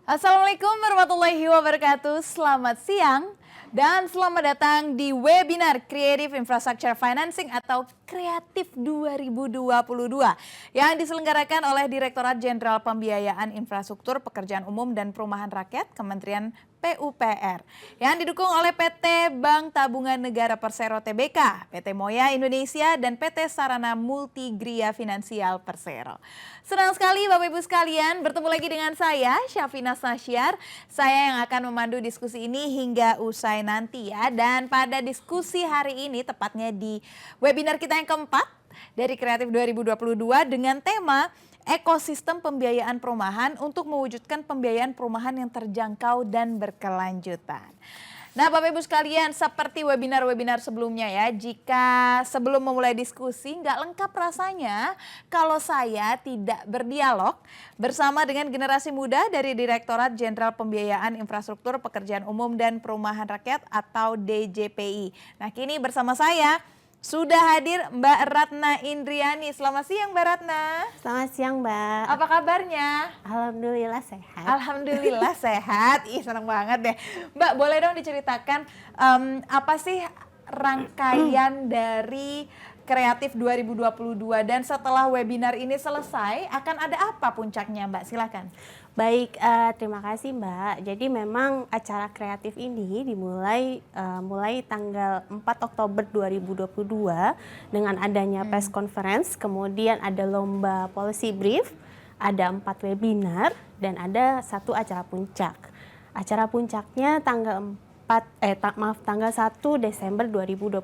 Assalamualaikum warahmatullahi wabarakatuh. Selamat siang dan selamat datang di webinar Creative Infrastructure Financing atau Kreatif 2022 yang diselenggarakan oleh Direktorat Jenderal Pembiayaan Infrastruktur Pekerjaan Umum dan Perumahan Rakyat Kementerian PUPR yang didukung oleh PT Bank Tabungan Negara Persero Tbk, PT Moya Indonesia, dan PT Sarana Multigria Finansial Persero. Senang sekali Bapak Ibu sekalian bertemu lagi dengan saya, Syafina Nasyar. Saya yang akan memandu diskusi ini hingga usai nanti ya. Dan pada diskusi hari ini, tepatnya di webinar kita yang keempat dari Kreatif 2022 dengan tema ekosistem pembiayaan perumahan untuk mewujudkan pembiayaan perumahan yang terjangkau dan berkelanjutan. Nah Bapak Ibu sekalian, seperti webinar-webinar sebelumnya ya, jika sebelum memulai diskusi nggak lengkap rasanya kalau saya tidak berdialog bersama dengan generasi muda dari Direktorat Jenderal Pembiayaan Infrastruktur Pekerjaan Umum dan Perumahan Rakyat atau DJPI. Nah kini bersama saya sudah hadir Mbak Ratna Indriani. Selamat siang Mbak Ratna. Selamat siang Mbak. Apa kabarnya? Alhamdulillah sehat. Alhamdulillah sehat. Ih senang banget deh. Mbak boleh dong diceritakan apa sih rangkaian dari Kreatif 2022 dan setelah webinar ini selesai akan ada apa puncaknya Mbak? Silakan. Baik, terima kasih Mbak. Jadi memang acara kreatif ini dimulai mulai tanggal 4 Oktober 2022 dengan adanya press conference, kemudian ada lomba policy brief, ada 4 webinar, dan ada 1 acara puncak. Acara puncaknya tanggal 1 Desember 2022.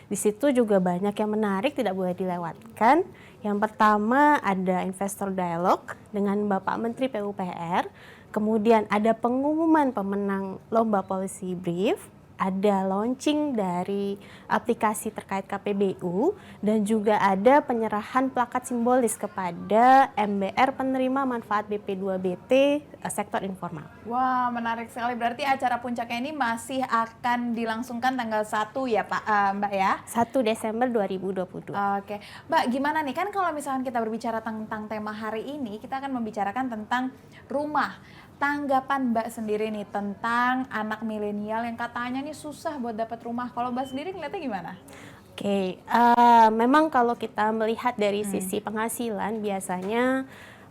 Di situ juga banyak yang menarik, tidak boleh dilewatkan. Yang pertama ada investor dialog dengan Bapak Menteri PUPR. Kemudian ada pengumuman pemenang lomba policy brief. Ada launching dari aplikasi terkait KPBU dan juga ada penyerahan plakat simbolis kepada MBR penerima manfaat BP2BT sektor informal. Wah menarik sekali, berarti acara puncaknya ini masih akan dilangsungkan tanggal 1 ya Pak, Mbak ya? 1 Desember 2022. Oke, Mbak gimana nih, kan kalau misalkan kita berbicara tentang tema hari ini, kita akan membicarakan tentang rumah. Tanggapan Mbak sendiri nih tentang anak milenial yang katanya nih susah buat dapat rumah. Kalau Mbak sendiri ngeliatnya gimana? Oke, memang kalau kita melihat dari sisi penghasilan, biasanya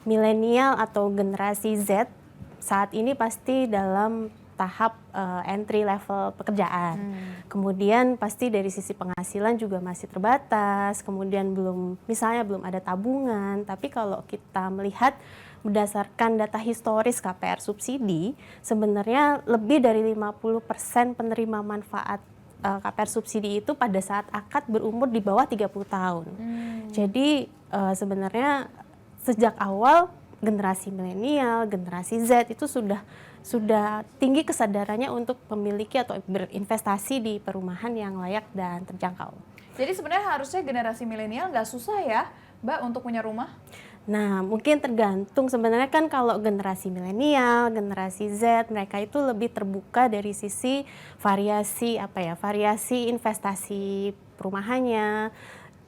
milenial atau generasi Z saat ini pasti dalam tahap entry level pekerjaan. Kemudian pasti dari sisi penghasilan juga masih terbatas, kemudian belum ada tabungan. Tapi kalau kita melihat berdasarkan data historis KPR subsidi, sebenarnya lebih dari 50% penerima manfaat KPR subsidi itu pada saat akad berumur di bawah 30 tahun. Jadi sebenarnya sejak awal generasi milenial, generasi Z itu sudah tinggi kesadarannya untuk memiliki atau berinvestasi di perumahan yang layak dan terjangkau. Jadi sebenarnya harusnya generasi milenial nggak susah ya Mbak untuk punya rumah? Nah, mungkin tergantung. Sebenarnya kan kalau generasi milenial, generasi Z, mereka itu lebih terbuka dari sisi variasi investasi perumahannya.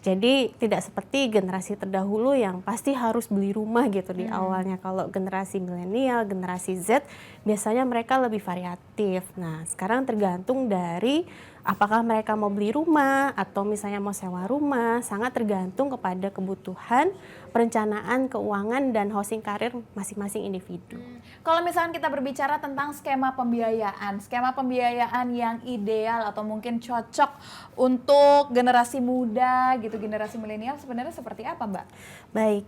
Jadi tidak seperti generasi terdahulu yang pasti harus beli rumah gitu di awalnya. Kalau generasi milenial, generasi Z, biasanya mereka lebih variatif. Nah, sekarang tergantung dari apakah mereka mau beli rumah atau misalnya mau sewa rumah, sangat tergantung kepada kebutuhan, perencanaan keuangan dan housing karir masing-masing individu. Kalau misalkan kita berbicara tentang skema pembiayaan yang ideal atau mungkin cocok untuk generasi muda gitu, generasi milenial sebenarnya seperti apa Mbak? Baik,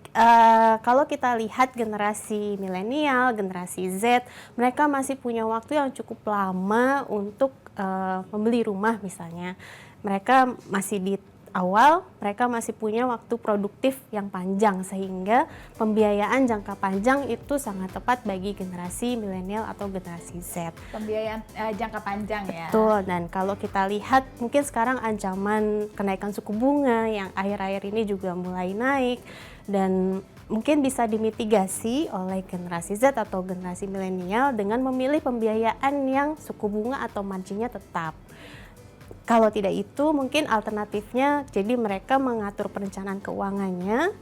kalau kita lihat generasi milenial, generasi Z, mereka masih punya waktu yang cukup lama untuk membeli rumah misalnya. Mereka masih di awal, mereka masih punya waktu produktif yang panjang sehingga pembiayaan jangka panjang itu sangat tepat bagi generasi milenial atau generasi Z. Pembiayaan jangka panjang ya. Betul, dan kalau kita lihat mungkin sekarang ancaman kenaikan suku bunga yang akhir-akhir ini juga mulai naik dan mungkin bisa dimitigasi oleh generasi Z atau generasi milenial dengan memilih pembiayaan yang suku bunga atau marginnya tetap. Kalau tidak itu mungkin alternatifnya jadi mereka mengatur perencanaan keuangannya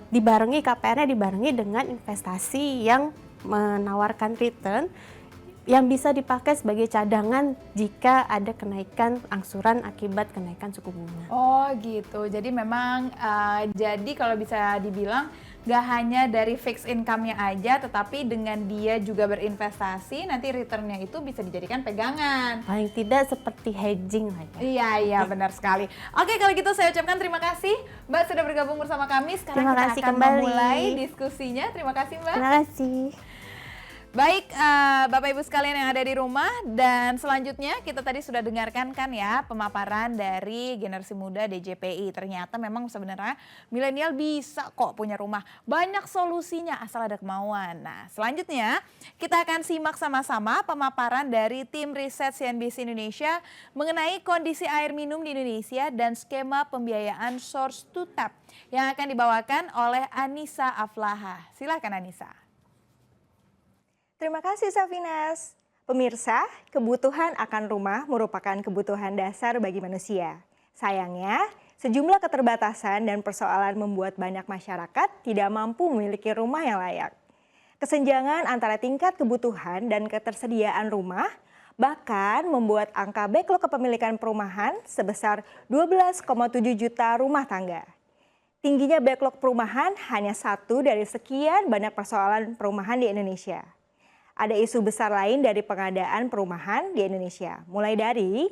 dibarengi KPR-nya dibarengi dengan investasi yang menawarkan return yang bisa dipakai sebagai cadangan jika ada kenaikan angsuran akibat kenaikan suku bunga. Oh gitu, jadi memang jadi kalau bisa dibilang gak hanya dari fixed income-nya aja, tetapi dengan dia juga berinvestasi, nanti return-nya itu bisa dijadikan pegangan. Paling tidak seperti hedging lah ya. Iya, benar sekali. Oke, kalau gitu saya ucapkan terima kasih Mbak sudah bergabung bersama kami. Sekarang Terima kita kasih akan kembali. memulai diskusinya. Terima kasih Mbak. Terima kasih. Baik, Bapak Ibu sekalian yang ada di rumah, dan selanjutnya kita tadi sudah dengarkan kan ya pemaparan dari generasi muda DJPI. Ternyata memang sebenarnya milenial bisa kok punya rumah. Banyak solusinya asal ada kemauan. Nah, selanjutnya kita akan simak sama-sama pemaparan dari tim riset CNBC Indonesia mengenai kondisi air minum di Indonesia dan skema pembiayaan source to tap yang akan dibawakan oleh Anissa Aflaha. Silakan Anissa. Terima kasih Safinas. Pemirsa, kebutuhan akan rumah merupakan kebutuhan dasar bagi manusia. Sayangnya, sejumlah keterbatasan dan persoalan membuat banyak masyarakat tidak mampu memiliki rumah yang layak. Kesenjangan antara tingkat kebutuhan dan ketersediaan rumah bahkan membuat angka backlog kepemilikan perumahan sebesar 12,7 juta rumah tangga. Tingginya backlog perumahan hanya satu dari sekian banyak persoalan perumahan di Indonesia. Ada isu besar lain dari pengadaan perumahan di Indonesia, mulai dari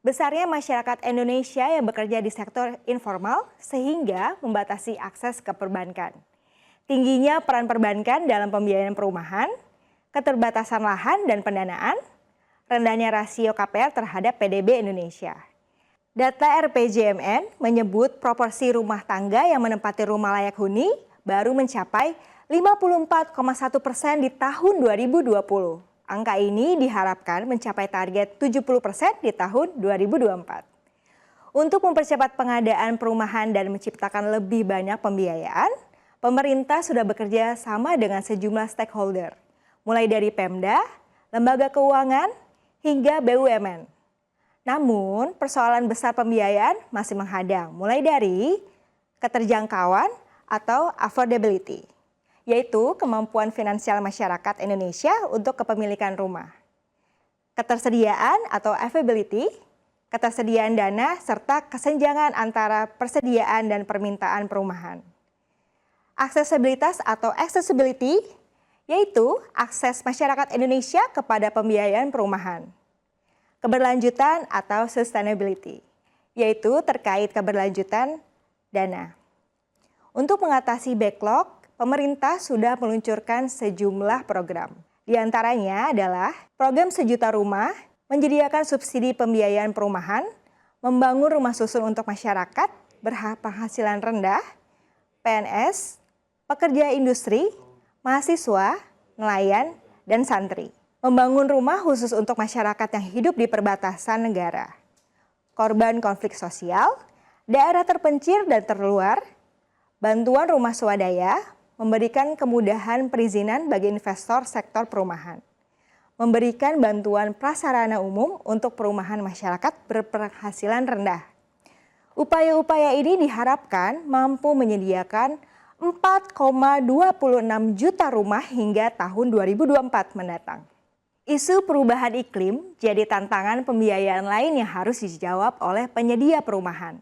besarnya masyarakat Indonesia yang bekerja di sektor informal sehingga membatasi akses ke perbankan. Tingginya peran perbankan dalam pembiayaan perumahan, keterbatasan lahan dan pendanaan, rendahnya rasio KPR terhadap PDB Indonesia. Data RPJMN menyebut proporsi rumah tangga yang menempati rumah layak huni baru mencapai 54,1% di tahun 2020. Angka ini diharapkan mencapai target 70% di tahun 2024. Untuk mempercepat pengadaan perumahan dan menciptakan lebih banyak pembiayaan, pemerintah sudah bekerja sama dengan sejumlah stakeholder, mulai dari Pemda, lembaga keuangan, hingga BUMN. Namun, persoalan besar pembiayaan masih menghadang, mulai dari keterjangkauan atau affordability, yaitu kemampuan finansial masyarakat Indonesia untuk kepemilikan rumah. Ketersediaan atau availability, ketersediaan dana, serta kesenjangan antara persediaan dan permintaan perumahan. Aksesibilitas atau accessibility, yaitu akses masyarakat Indonesia kepada pembiayaan perumahan. Keberlanjutan atau sustainability, yaitu terkait keberlanjutan dana. Untuk mengatasi backlog, pemerintah sudah meluncurkan sejumlah program. Di antaranya adalah program Sejuta Rumah, menyediakan subsidi pembiayaan perumahan, membangun rumah susun untuk masyarakat berpenghasilan rendah, PNS, pekerja industri, mahasiswa, nelayan, dan santri. Membangun rumah khusus untuk masyarakat yang hidup di perbatasan negara, korban konflik sosial, daerah terpencil dan terluar, bantuan rumah swadaya, memberikan kemudahan perizinan bagi investor sektor perumahan, memberikan bantuan prasarana umum untuk perumahan masyarakat berpenghasilan rendah. Upaya-upaya ini diharapkan mampu menyediakan 4,26 juta rumah hingga tahun 2024 mendatang. Isu perubahan iklim jadi tantangan pembiayaan lain yang harus dijawab oleh penyedia perumahan.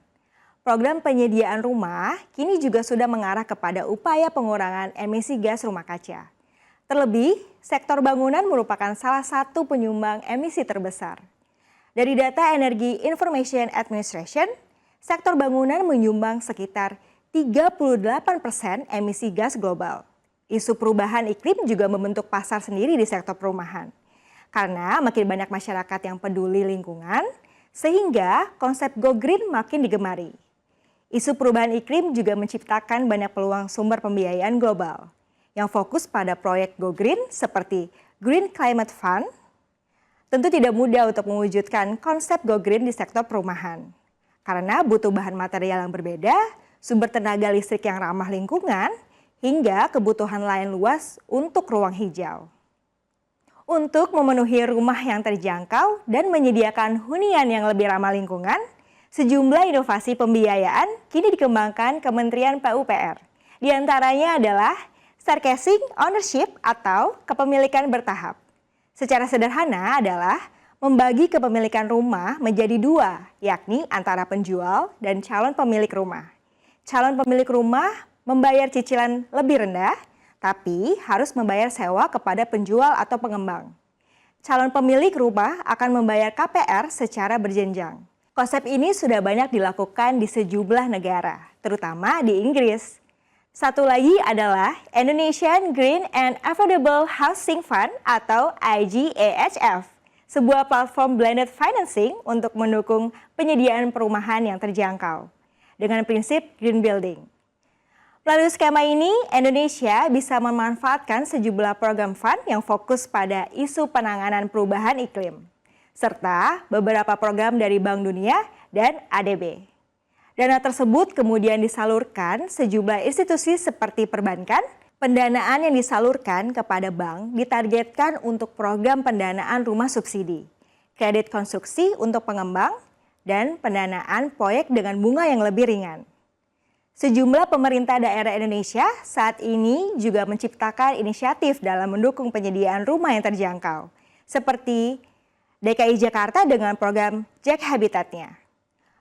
Program penyediaan rumah kini juga sudah mengarah kepada upaya pengurangan emisi gas rumah kaca. Terlebih, sektor bangunan merupakan salah satu penyumbang emisi terbesar. Dari data Energy Information Administration, sektor bangunan menyumbang sekitar 38% emisi gas global. Isu perubahan iklim juga membentuk pasar sendiri di sektor perumahan. Karena makin banyak masyarakat yang peduli lingkungan, sehingga konsep Go Green makin digemari. Isu perubahan iklim juga menciptakan banyak peluang sumber pembiayaan global yang fokus pada proyek Go Green seperti Green Climate Fund. Tentu tidak mudah untuk mewujudkan konsep Go Green di sektor perumahan karena butuh bahan material yang berbeda, sumber tenaga listrik yang ramah lingkungan, hingga kebutuhan lain luas untuk ruang hijau. Untuk memenuhi rumah yang terjangkau dan menyediakan hunian yang lebih ramah lingkungan, sejumlah inovasi pembiayaan kini dikembangkan Kementerian PUPR. Di antaranya adalah Staircasing ownership atau kepemilikan bertahap. Secara sederhana adalah membagi kepemilikan rumah menjadi dua, yakni antara penjual dan calon pemilik rumah. Calon pemilik rumah membayar cicilan lebih rendah, tapi harus membayar sewa kepada penjual atau pengembang. Calon pemilik rumah akan membayar KPR secara berjenjang. Konsep ini sudah banyak dilakukan di sejumlah negara, terutama di Inggris. Satu lagi adalah Indonesian Green and Affordable Housing Fund atau IGAHF, sebuah platform blended financing untuk mendukung penyediaan perumahan yang terjangkau dengan prinsip green building. Melalui skema ini, Indonesia bisa memanfaatkan sejumlah program fund yang fokus pada isu penanganan perubahan iklim, serta beberapa program dari Bank Dunia dan ADB. Dana tersebut kemudian disalurkan sejumlah institusi seperti perbankan. Pendanaan yang disalurkan kepada bank ditargetkan untuk program pendanaan rumah subsidi, kredit konstruksi untuk pengembang, dan pendanaan proyek dengan bunga yang lebih ringan. Sejumlah pemerintah daerah Indonesia saat ini juga menciptakan inisiatif dalam mendukung penyediaan rumah yang terjangkau, seperti DKI Jakarta dengan program Jack Habitatnya,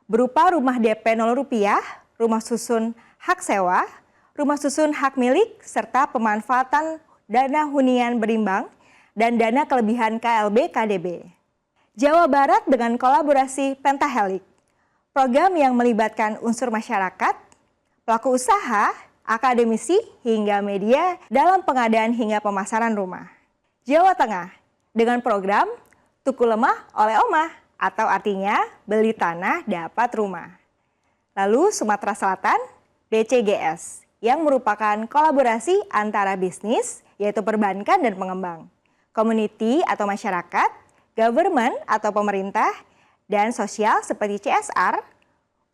berupa rumah DP 0 rupiah, rumah susun hak sewa, rumah susun hak milik, serta pemanfaatan dana hunian berimbang dan dana kelebihan KLB KDB. Jawa Barat dengan kolaborasi Pentahelix, program yang melibatkan unsur masyarakat, pelaku usaha, akademisi, hingga media dalam pengadaan hingga pemasaran rumah. Jawa Tengah dengan program Tuku Lemah Oleh Omah, atau artinya beli tanah dapat rumah. Lalu Sumatera Selatan, BCGS, yang merupakan kolaborasi antara bisnis, yaitu perbankan dan pengembang, community atau masyarakat, government atau pemerintah, dan sosial seperti CSR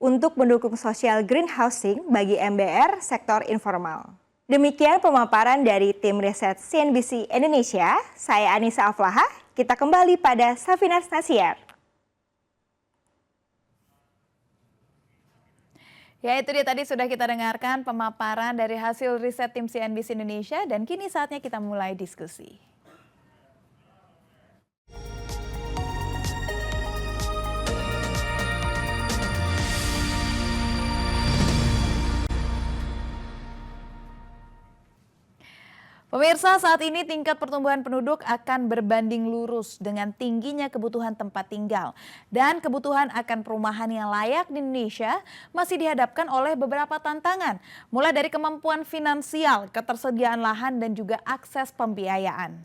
untuk mendukung social green housing bagi MBR sektor informal. Demikian pemaparan dari tim riset CNBC Indonesia. Saya Anissa Aflaha. Kita kembali pada Safinas Nasiar. Ya, itu dia tadi sudah kita dengarkan pemaparan dari hasil riset tim CNBC Indonesia, dan kini saatnya kita mulai diskusi. Pemirsa, saat ini tingkat pertumbuhan penduduk akan berbanding lurus dengan tingginya kebutuhan tempat tinggal. Dan kebutuhan akan perumahan yang layak di Indonesia masih dihadapkan oleh beberapa tantangan. Mulai dari kemampuan finansial, ketersediaan lahan, dan juga akses pembiayaan.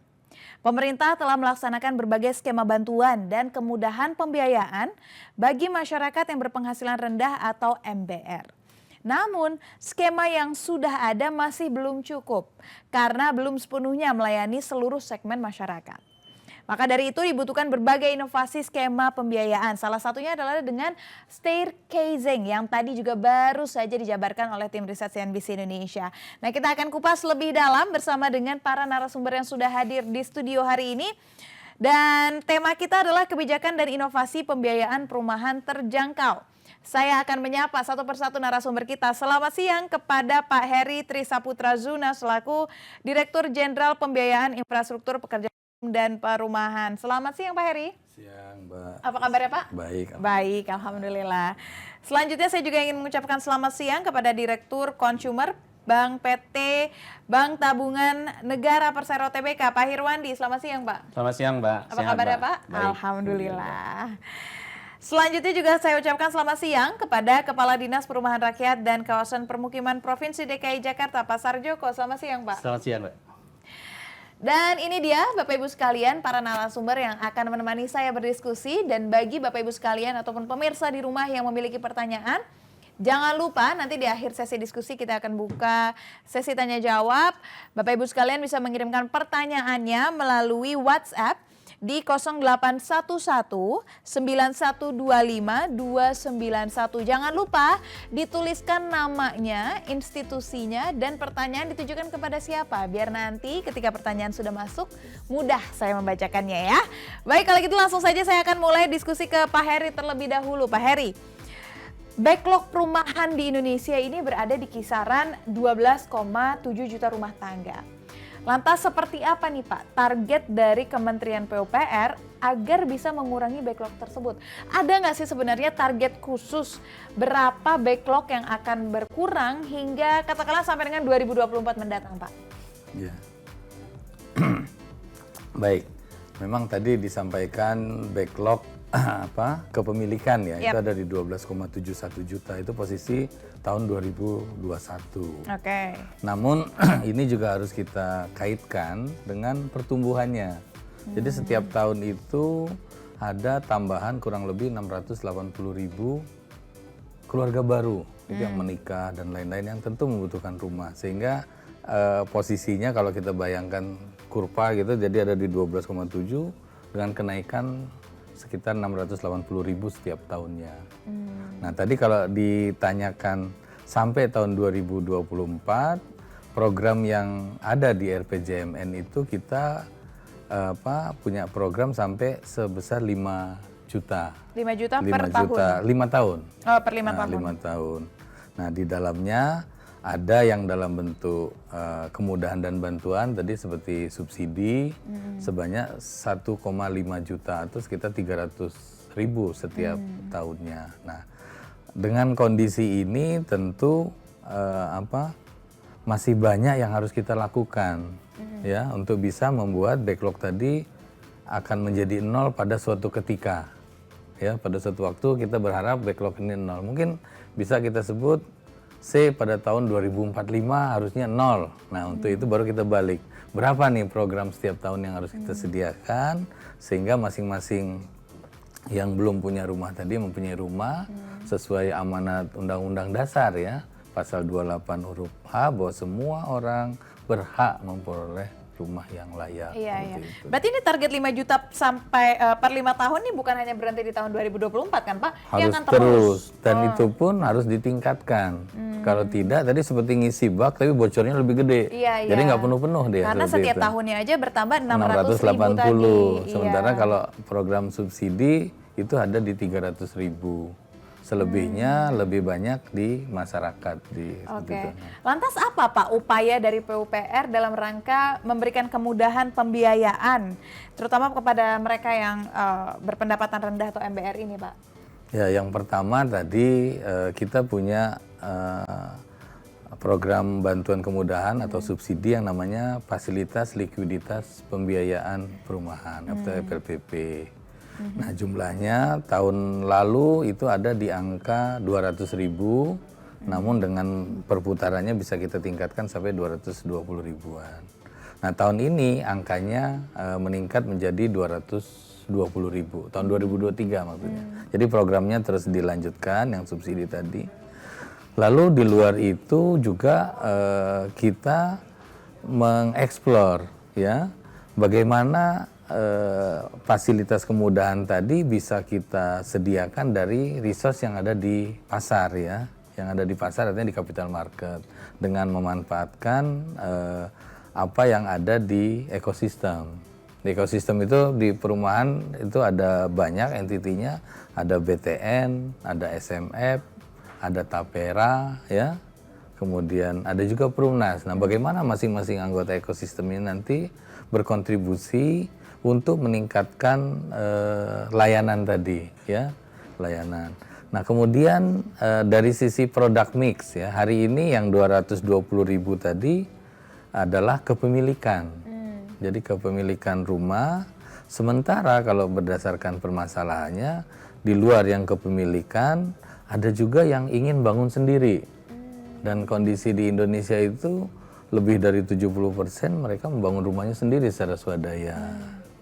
Pemerintah telah melaksanakan berbagai skema bantuan dan kemudahan pembiayaan bagi masyarakat yang berpenghasilan rendah atau MBR. Namun, skema yang sudah ada masih belum cukup karena belum sepenuhnya melayani seluruh segmen masyarakat. Maka dari itu dibutuhkan berbagai inovasi skema pembiayaan. Salah satunya adalah dengan staircasing yang tadi juga baru saja dijabarkan oleh tim riset CNBC Indonesia. Nah, kita akan kupas lebih dalam bersama dengan para narasumber yang sudah hadir di studio hari ini. Dan tema kita adalah kebijakan dan inovasi pembiayaan perumahan terjangkau. Saya akan menyapa satu persatu narasumber kita. Selamat siang kepada Pak Heri Trisaputra Zuna selaku Direktur Jenderal Pembiayaan Infrastruktur Pekerjaan dan Perumahan. Selamat siang Pak Heri. Siang Mbak. Apa kabarnya Pak? Baik. Baik, Alhamdulillah. Selanjutnya saya juga ingin mengucapkan selamat siang kepada Direktur Consumer Bank PT Bank Tabungan Negara Persero Tbk, Pak Hirwandi. Selamat siang Pak. Selamat siang Mbak. Apa kabarnya Pak? Baik. Alhamdulillah. Selanjutnya juga saya ucapkan selamat siang kepada Kepala Dinas Perumahan Rakyat dan Kawasan Permukiman Provinsi DKI Jakarta, Pak Sarjoko. Selamat siang, Pak. Selamat siang, Mbak. Dan ini dia Bapak Ibu sekalian, para narasumber yang akan menemani saya berdiskusi. Dan bagi Bapak Ibu sekalian ataupun pemirsa di rumah yang memiliki pertanyaan, jangan lupa nanti di akhir sesi diskusi kita akan buka sesi tanya jawab. Bapak Ibu sekalian bisa mengirimkan pertanyaannya melalui WhatsApp di 0811 9125 291. Jangan lupa dituliskan namanya, institusinya, dan pertanyaan ditujukan kepada siapa. Biar nanti ketika pertanyaan sudah masuk, mudah saya membacakannya ya. Baik, kalau gitu langsung saja saya akan mulai diskusi ke Pak Heri terlebih dahulu. Pak Heri, Backlog perumahan di Indonesia ini berada di kisaran 12,7 juta rumah tangga. Lantas seperti apa nih Pak target dari Kementerian PUPR agar bisa mengurangi backlog tersebut? Ada nggak sih sebenarnya target khusus berapa backlog yang akan berkurang hingga katakanlah sampai dengan 2024 mendatang Pak? Ya. Baik, memang tadi disampaikan backlog kepemilikan ya, itu ada di 12,71 juta, itu posisi tahun 2021. Oke. Namun ini juga harus kita kaitkan dengan pertumbuhannya. Jadi setiap tahun itu ada tambahan kurang lebih 680.000 keluarga baru, itu yang menikah dan lain-lain yang tentu membutuhkan rumah. Sehingga posisinya kalau kita bayangkan kurva gitu, jadi ada di 12,7 dengan kenaikan sekitar 680.000 setiap tahunnya. Nah tadi kalau ditanyakan sampai tahun 2024, program yang ada di RPJMN itu kita punya program sampai sebesar 5 juta. 5 juta 5 per juta, tahun? 5 tahun. Oh, per 5 tahun. 5 tahun. Nah di dalamnya ada yang dalam bentuk kemudahan dan bantuan tadi seperti subsidi sebanyak 1,5 juta atau sekitar 300.000 setiap tahunnya. Nah, dengan kondisi ini tentu masih banyak yang harus kita lakukan ya untuk bisa membuat backlog tadi akan menjadi nol pada suatu ketika. Ya, pada suatu waktu kita berharap backlog ini nol. Mungkin bisa kita sebut pada tahun 2045 harusnya nol. Nah untuk itu baru kita balik. Berapa nih program setiap tahun yang harus kita sediakan sehingga masing-masing yang belum punya rumah tadi mempunyai rumah sesuai amanat Undang-Undang Dasar ya. Pasal 28 huruf H bahwa semua orang berhak memperoleh rumah yang layak. Iya. Itu. Berarti ini target 5 juta sampai per 5 tahun ini bukan hanya berhenti di tahun 2024 kan Pak? Ini Harus akan terus. Dan itu pun harus ditingkatkan. Kalau tidak tadi seperti ngisi bak tapi bocornya lebih gede. Iya. Jadi nggak penuh-penuh dia. Karena setiap itu. tahunnya aja bertambah 600.000 tadi. Sementara Iya. kalau program subsidi itu ada di 300.000. Selebihnya lebih banyak di masyarakat Oke. Lantas apa Pak upaya dari PUPR dalam rangka memberikan kemudahan pembiayaan terutama kepada mereka yang berpendapatan rendah atau MBR ini Pak? Ya, yang pertama tadi kita punya program bantuan kemudahan atau subsidi yang namanya Fasilitas Likuiditas Pembiayaan Perumahan atau FLPP. Nah jumlahnya tahun lalu itu ada di angka 200.000, namun dengan perputarannya bisa kita tingkatkan sampai 220.000-an. Nah tahun ini angkanya meningkat menjadi 220.000, tahun 2023 maksudnya. Jadi programnya terus dilanjutkan yang subsidi tadi. Lalu di luar itu juga kita mengeksplor ya bagaimana fasilitas kemudahan tadi bisa kita sediakan dari resource yang ada di pasar ya, yang ada di pasar artinya di capital market dengan memanfaatkan apa yang ada di ekosistem. Di ekosistem itu di perumahan itu ada banyak entitinya, ada BTN, ada SMF, ada Tapera ya, kemudian ada juga Perumnas. Nah bagaimana masing-masing anggota ekosistem ini nanti berkontribusi untuk meningkatkan layanan tadi ya, layanan. Nah kemudian dari sisi product mix ya, hari ini yang 220.000 tadi adalah kepemilikan. Jadi kepemilikan rumah, sementara kalau berdasarkan permasalahannya di luar yang kepemilikan ada juga yang ingin bangun sendiri. Dan kondisi di Indonesia itu lebih dari 70% mereka membangun rumahnya sendiri secara swadaya.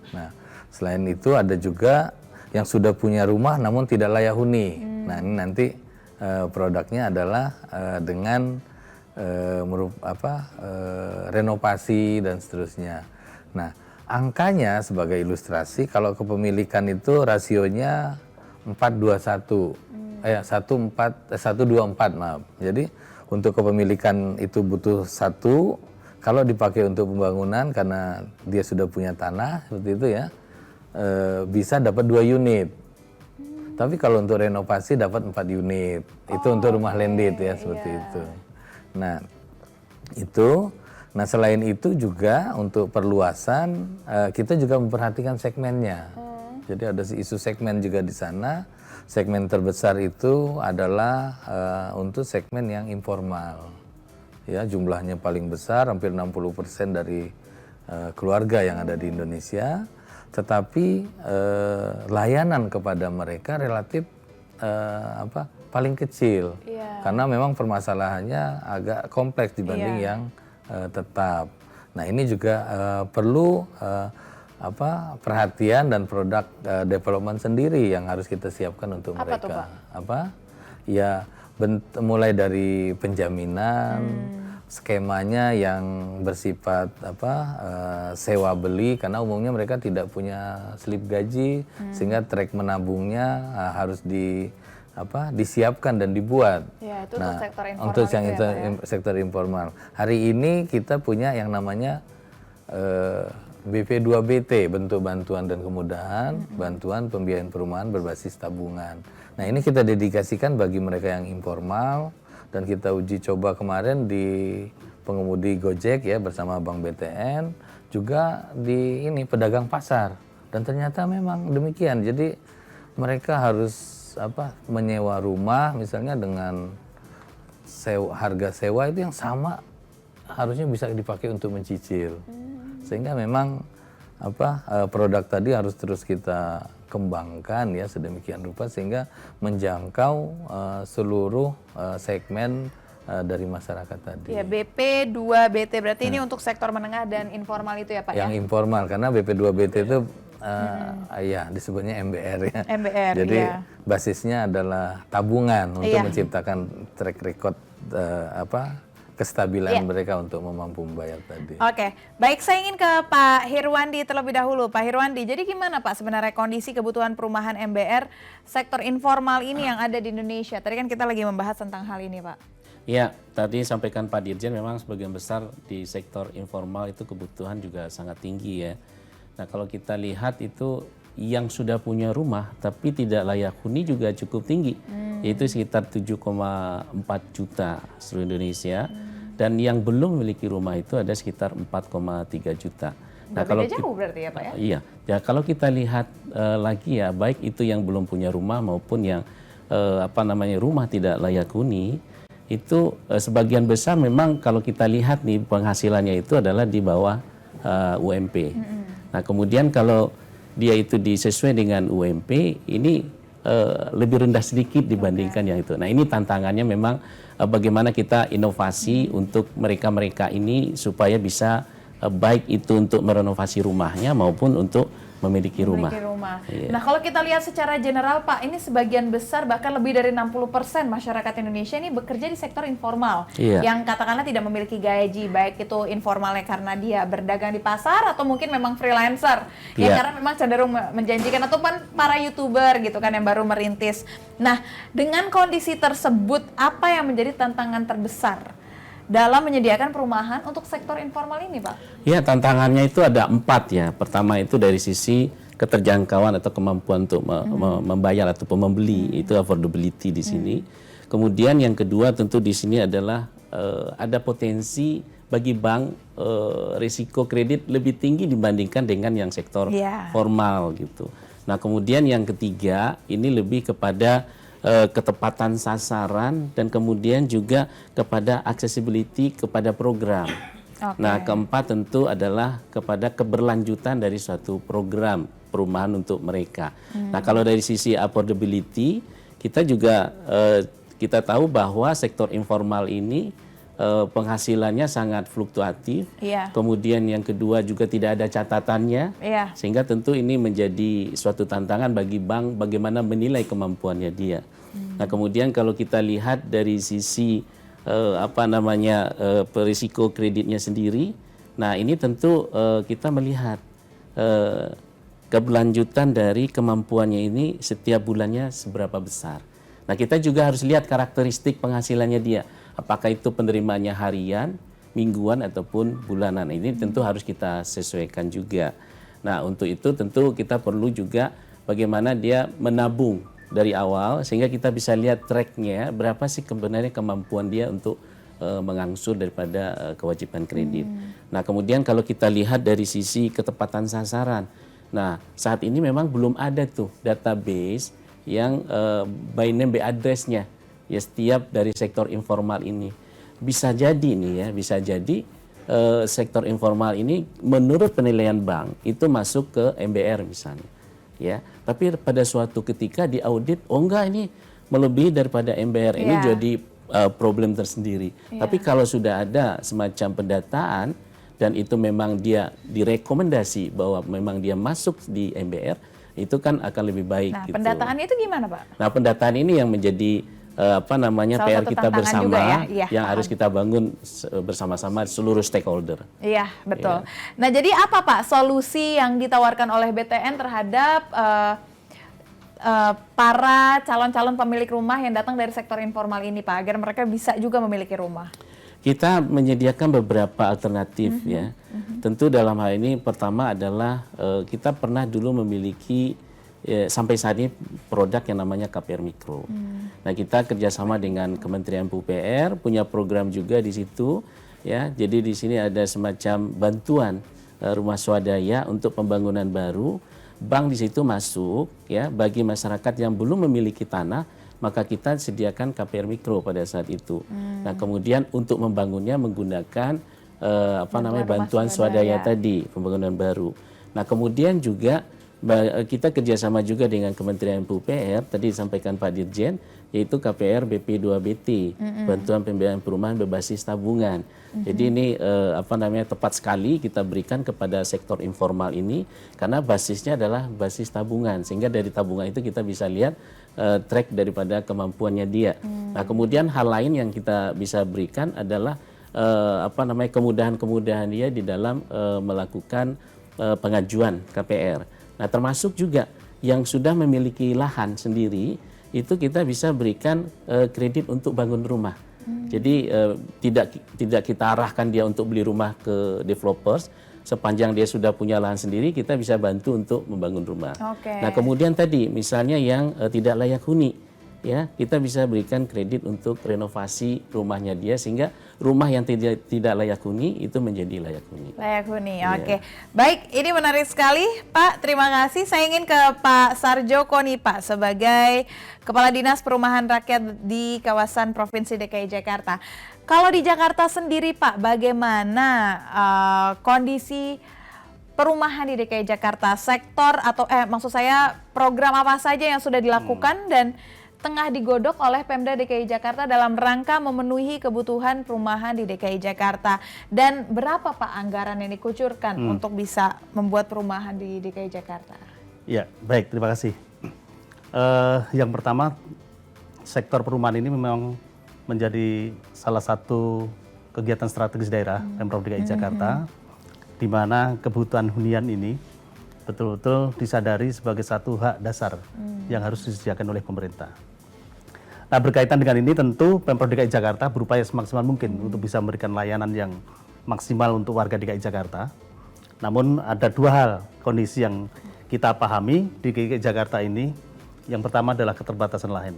Nah, selain itu ada juga yang sudah punya rumah namun tidak layak huni. Nah, ini nanti produknya adalah dengan renovasi dan seterusnya. Nah, angkanya sebagai ilustrasi kalau kepemilikan itu rasionya 124 maaf. Jadi untuk kepemilikan itu butuh 1, kalau dipakai untuk pembangunan karena dia sudah punya tanah seperti itu ya, bisa dapat 2 unit. Tapi kalau untuk renovasi dapat 4 unit. Itu untuk rumah landed ya seperti itu. Nah, itu. Nah, selain itu juga untuk perluasan kita juga memperhatikan segmennya. Jadi ada isu segmen juga di sana. Segmen terbesar itu adalah untuk segmen yang informal. Ya, jumlahnya paling besar, hampir 60% dari keluarga yang ada di Indonesia. Tetapi layanan kepada mereka relatif paling kecil. Karena memang permasalahannya agak kompleks dibanding yang tetap. Nah, ini juga perlu perhatian dan produk development sendiri yang harus kita siapkan untuk mereka. Ya, mulai dari penjaminan, skemanya yang bersifat sewa beli, karena umumnya mereka tidak punya slip gaji, sehingga track menabungnya harus disiapkan dan dibuat. Ya, itu untuk sektor informal. Untuk yang sektor informal. Hari ini kita punya yang namanya BP2BT, bentuk bantuan dan kemudahan, bantuan pembiayaan perumahan berbasis tabungan. Nah, ini kita dedikasikan bagi mereka yang informal, dan kita uji coba kemarin di pengemudi Gojek ya bersama Bank BTN, juga di pedagang pasar. Dan ternyata memang demikian. Jadi mereka harus menyewa rumah misalnya dengan harga sewa itu yang sama, harusnya bisa dipakai untuk mencicil. Sehingga memang produk tadi harus terus kita kembangkan ya sedemikian rupa sehingga menjangkau seluruh segmen dari masyarakat tadi. Ya, BP2BT berarti ini untuk sektor menengah dan informal itu ya Pak? Yang informal, karena BP2BT itu ya disebutnya MBR ya. MBR. Jadi basisnya adalah tabungan untuk menciptakan track record kestabilan mereka untuk mampu membayar tadi. Oke, baik, saya ingin ke Pak Hirwandi terlebih dahulu. Pak Hirwandi, jadi gimana Pak sebenarnya kondisi kebutuhan perumahan MBR sektor informal ini yang ada di Indonesia? Tadi kan kita lagi membahas tentang hal ini Pak. Ya, tadi sampaikan Pak Dirjen memang sebagian besar di sektor informal itu kebutuhan juga sangat tinggi ya. Nah, kalau kita lihat itu yang sudah punya rumah tapi tidak layak huni juga cukup tinggi, yaitu sekitar 7,4 juta seluruh Indonesia, dan yang belum memiliki rumah itu ada sekitar 4,3 juta. Nah, kalau jauh berarti ya Pak ya? Iya, ya kalau kita lihat lagi ya, baik itu yang belum punya rumah maupun yang rumah tidak layak huni, itu sebagian besar memang kalau kita lihat nih penghasilannya itu adalah di bawah UMP. Nah, kemudian kalau dia itu disesuai dengan UMP, ini lebih rendah sedikit dibandingkan yang itu. Nah, ini tantangannya memang bagaimana kita inovasi untuk mereka-mereka ini supaya bisa baik itu untuk merenovasi rumahnya maupun untuk memiliki rumah. Iya. Nah, kalau kita lihat secara general Pak, ini sebagian besar bahkan lebih dari 60% masyarakat Indonesia ini bekerja di sektor informal. Yang katakanlah tidak memiliki gaji, baik itu informalnya karena dia berdagang di pasar atau mungkin memang freelancer. Ya karena memang cenderung menjanjikan, ataupun para YouTuber gitu kan yang baru merintis. Nah, dengan kondisi tersebut apa yang menjadi tantangan terbesar dalam menyediakan perumahan untuk sektor informal ini, Pak? Ya, tantangannya itu ada 4 ya. Pertama itu dari sisi keterjangkauan atau kemampuan untuk membayar ataupun membeli, itu affordability di sini. Kemudian yang kedua tentu di sini adalah ada potensi bagi bank risiko kredit lebih tinggi dibandingkan dengan yang sektor formal gitu. Nah, kemudian yang ketiga ini lebih kepada ketepatan sasaran dan kemudian juga kepada accessibility kepada program. Nah, keempat tentu adalah kepada keberlanjutan dari suatu program perumahan untuk mereka. Nah, kalau dari sisi affordability, kita juga kita tahu bahwa sektor informal ini penghasilannya sangat fluktuatif. Kemudian yang kedua juga tidak ada catatannya, sehingga tentu ini menjadi suatu tantangan bagi bank bagaimana menilai kemampuannya dia. Nah, kemudian kalau kita lihat dari sisi risiko kreditnya sendiri, nah ini tentu kita melihat keberlanjutan dari kemampuannya ini setiap bulannya seberapa besar. Nah, kita juga harus lihat karakteristik penghasilannya dia. Apakah itu penerimaannya harian, mingguan, ataupun bulanan. Ini tentu harus kita sesuaikan juga. Nah, untuk itu tentu kita perlu juga bagaimana dia menabung dari awal sehingga kita bisa lihat tracknya berapa sih sebenarnya kemampuan dia untuk mengangsur daripada kewajiban kredit. Nah kemudian kalau kita lihat dari sisi ketepatan sasaran, nah saat ini memang belum ada tuh database yang by name by address-nya ya setiap dari sektor informal ini. Bisa jadi nih ya, bisa jadi sektor informal ini menurut penilaian bank itu masuk ke MBR misalnya. Ya, tapi pada suatu ketika di audit, oh enggak ini melebihi daripada MBR, ini jadi problem tersendiri. Tapi kalau sudah ada semacam pendataan dan itu memang dia direkomendasi bahwa memang dia masuk di MBR, itu kan akan lebih baik. Nah, gitu. pendataannya itu gimana, Pak? Nah, pendataan ini yang menjadi Salah PR satu kita tantangan bersama juga ya? Iya. yang harus kita bangun bersama-sama seluruh stakeholder. Iya, betul. Nah, jadi apa Pak solusi yang ditawarkan oleh BTN terhadap para calon-calon pemilik rumah yang datang dari sektor informal ini Pak, agar mereka bisa juga memiliki rumah? Kita menyediakan beberapa alternatif ya. Tentu dalam hal ini pertama adalah kita pernah dulu memiliki sampai saat ini produk yang namanya KPR Mikro. Nah kita kerjasama dengan Kementerian PUPR punya program juga di situ ya. Jadi di sini ada semacam bantuan rumah swadaya untuk pembangunan baru. Bank di situ masuk ya bagi masyarakat yang belum memiliki tanah, maka kita sediakan KPR Mikro pada saat itu. Nah kemudian untuk membangunnya menggunakan bantuan swadaya tadi, pembangunan baru. Nah kemudian juga kita kerjasama juga dengan Kementerian PUPR, tadi disampaikan Pak Dirjen, yaitu KPR BP2BT, bantuan pembiayaan perumahan berbasis tabungan. Jadi ini tepat sekali kita berikan kepada sektor informal ini, karena basisnya adalah basis tabungan, sehingga dari tabungan itu kita bisa lihat track daripada kemampuannya dia. Nah kemudian hal lain yang kita bisa berikan adalah kemudahan-kemudahan dia di dalam melakukan pengajuan KPR. Nah termasuk juga yang sudah memiliki lahan sendiri, itu kita bisa berikan kredit untuk bangun rumah. Jadi tidak kita arahkan dia untuk beli rumah ke developers, sepanjang dia sudah punya lahan sendiri kita bisa bantu untuk membangun rumah. Nah kemudian tadi misalnya yang tidak layak huni, ya kita bisa berikan kredit untuk renovasi rumahnya dia sehingga rumah yang tidak layak huni itu menjadi layak huni. Layak huni, oke. Baik, ini menarik sekali Pak, terima kasih. Saya ingin ke Pak Sarjoko nih Pak, sebagai Kepala Dinas Perumahan Rakyat di kawasan Provinsi DKI Jakarta. Kalau di Jakarta sendiri Pak, bagaimana kondisi perumahan di DKI Jakarta? Sektor atau maksud saya program apa saja yang sudah dilakukan dan tengah digodok oleh Pemda DKI Jakarta dalam rangka memenuhi kebutuhan perumahan di DKI Jakarta. Dan berapa Pak anggaran yang dikucurkan untuk bisa membuat perumahan di DKI Jakarta? Ya, baik, terima kasih. Yang pertama, sektor perumahan ini memang menjadi salah satu kegiatan strategis daerah Pemprov DKI Jakarta, di mana kebutuhan hunian ini betul-betul disadari sebagai satu hak dasar yang harus disediakan oleh pemerintah. Nah berkaitan dengan ini tentu Pemprov DKI Jakarta berupaya semaksimal mungkin untuk bisa memberikan layanan yang maksimal untuk warga DKI Jakarta. Namun ada dua hal kondisi yang kita pahami di DKI Jakarta ini. Yang pertama adalah keterbatasan lahan.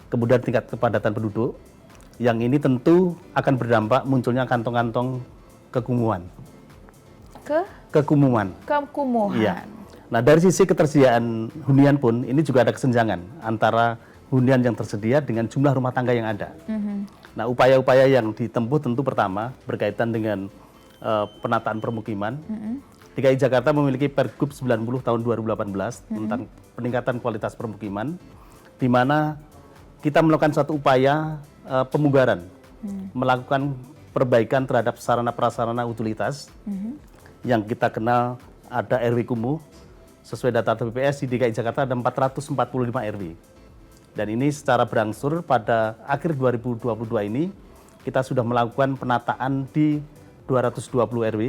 Kemudian tingkat kepadatan penduduk, yang ini tentu akan berdampak munculnya kantong-kantong kekumuhan. Kekumuhan. Iya. Nah dari sisi ketersediaan hunian pun ini juga ada kesenjangan antara hunian yang tersedia dengan jumlah rumah tangga yang ada. Nah upaya-upaya yang ditempuh tentu pertama berkaitan dengan penataan permukiman. DKI Jakarta memiliki Pergub 90 tahun 2018 tentang peningkatan kualitas permukiman, di mana kita melakukan suatu upaya pemugaran, melakukan perbaikan terhadap sarana-prasarana utilitas yang kita kenal ada RW kumuh. Sesuai data BPS di DKI Jakarta ada 445 RW. Dan ini secara berangsur pada akhir 2022 ini kita sudah melakukan penataan di 220 RW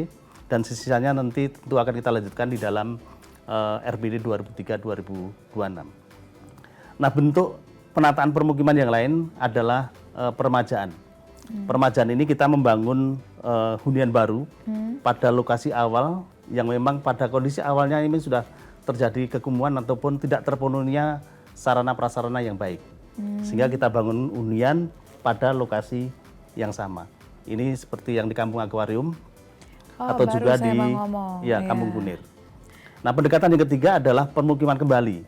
dan sisanya nanti tentu akan kita lanjutkan di dalam RBD 2003-2026. Nah bentuk penataan permukiman yang lain adalah peremajaan. Peremajaan ini kita membangun hunian baru pada lokasi awal yang memang pada kondisi awalnya ini sudah terjadi kekumuhan ataupun tidak terpenuhinya sarana prasarana yang baik. Sehingga kita bangun hunian pada lokasi yang sama. Ini seperti yang di Kampung Akuarium atau baru juga saya di mau ngomong. ya Iya. Kampung Kunir. Nah, pendekatan yang ketiga adalah permukiman kembali.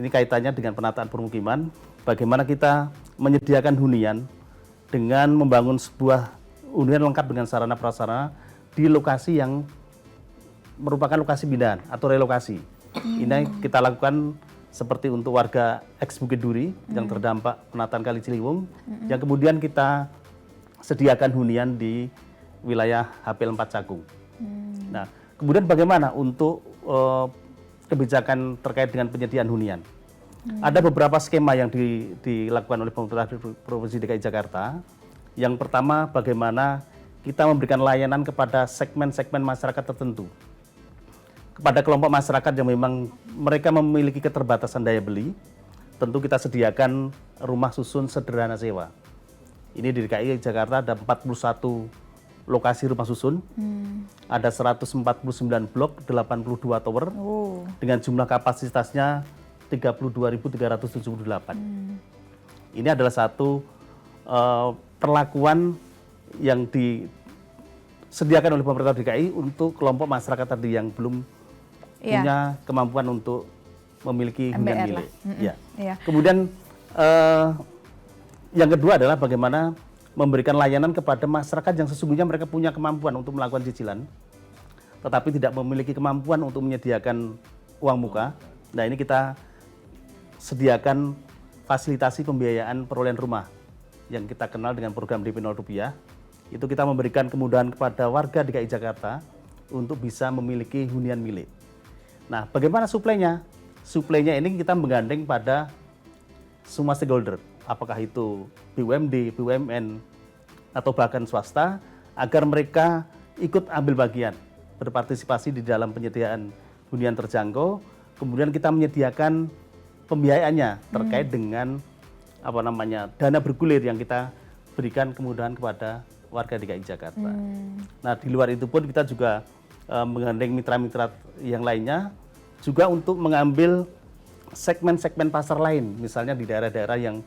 Ini kaitannya dengan penataan permukiman, bagaimana kita menyediakan hunian dengan membangun sebuah hunian lengkap dengan sarana prasarana di lokasi yang merupakan lokasi pindahan atau relokasi. Ini kita lakukan seperti untuk warga ex Bukit Duri yang terdampak penataan Kali Ciliwung, yang kemudian kita sediakan hunian di wilayah HP 4 Cakung. Nah, kemudian bagaimana untuk kebijakan terkait dengan penyediaan hunian? Ada beberapa skema yang dilakukan oleh pemerintah Provinsi DKI Jakarta. Yang pertama, bagaimana kita memberikan layanan kepada segmen-segmen masyarakat tertentu. Kepada kelompok masyarakat yang memang mereka memiliki keterbatasan daya beli, tentu kita sediakan rumah susun sederhana sewa. Ini di DKI Jakarta ada 41 lokasi rumah susun, ada 149 blok, 82 tower, dengan jumlah kapasitasnya 32.378. Ini adalah satu perlakuan yang disediakan oleh pemerintah DKI untuk kelompok masyarakat tadi yang belum punya kemampuan untuk memiliki hunian milik. Ya. Kemudian yang kedua adalah bagaimana memberikan layanan kepada masyarakat yang sesungguhnya mereka punya kemampuan untuk melakukan cicilan, tetapi tidak memiliki kemampuan untuk menyediakan uang muka. Nah, ini kita sediakan fasilitasi pembiayaan perolehan rumah yang kita kenal dengan program DP 0 rupiah. Itu kita memberikan kemudahan kepada warga DKI Jakarta untuk bisa memiliki hunian milik. Nah, bagaimana suplainya? Suplainya ini kita menggandeng pada semua stakeholder, apakah itu BUMD, BUMN, atau bahkan swasta, agar mereka ikut ambil bagian, berpartisipasi di dalam penyediaan hunian terjangkau. Kemudian kita menyediakan pembiayaannya terkait dengan dana bergulir yang kita berikan kemudahan kepada warga DKI Jakarta. Nah, di luar itu pun kita juga menggandeng mitra-mitra yang lainnya juga untuk mengambil segmen-segmen pasar lain, misalnya di daerah-daerah yang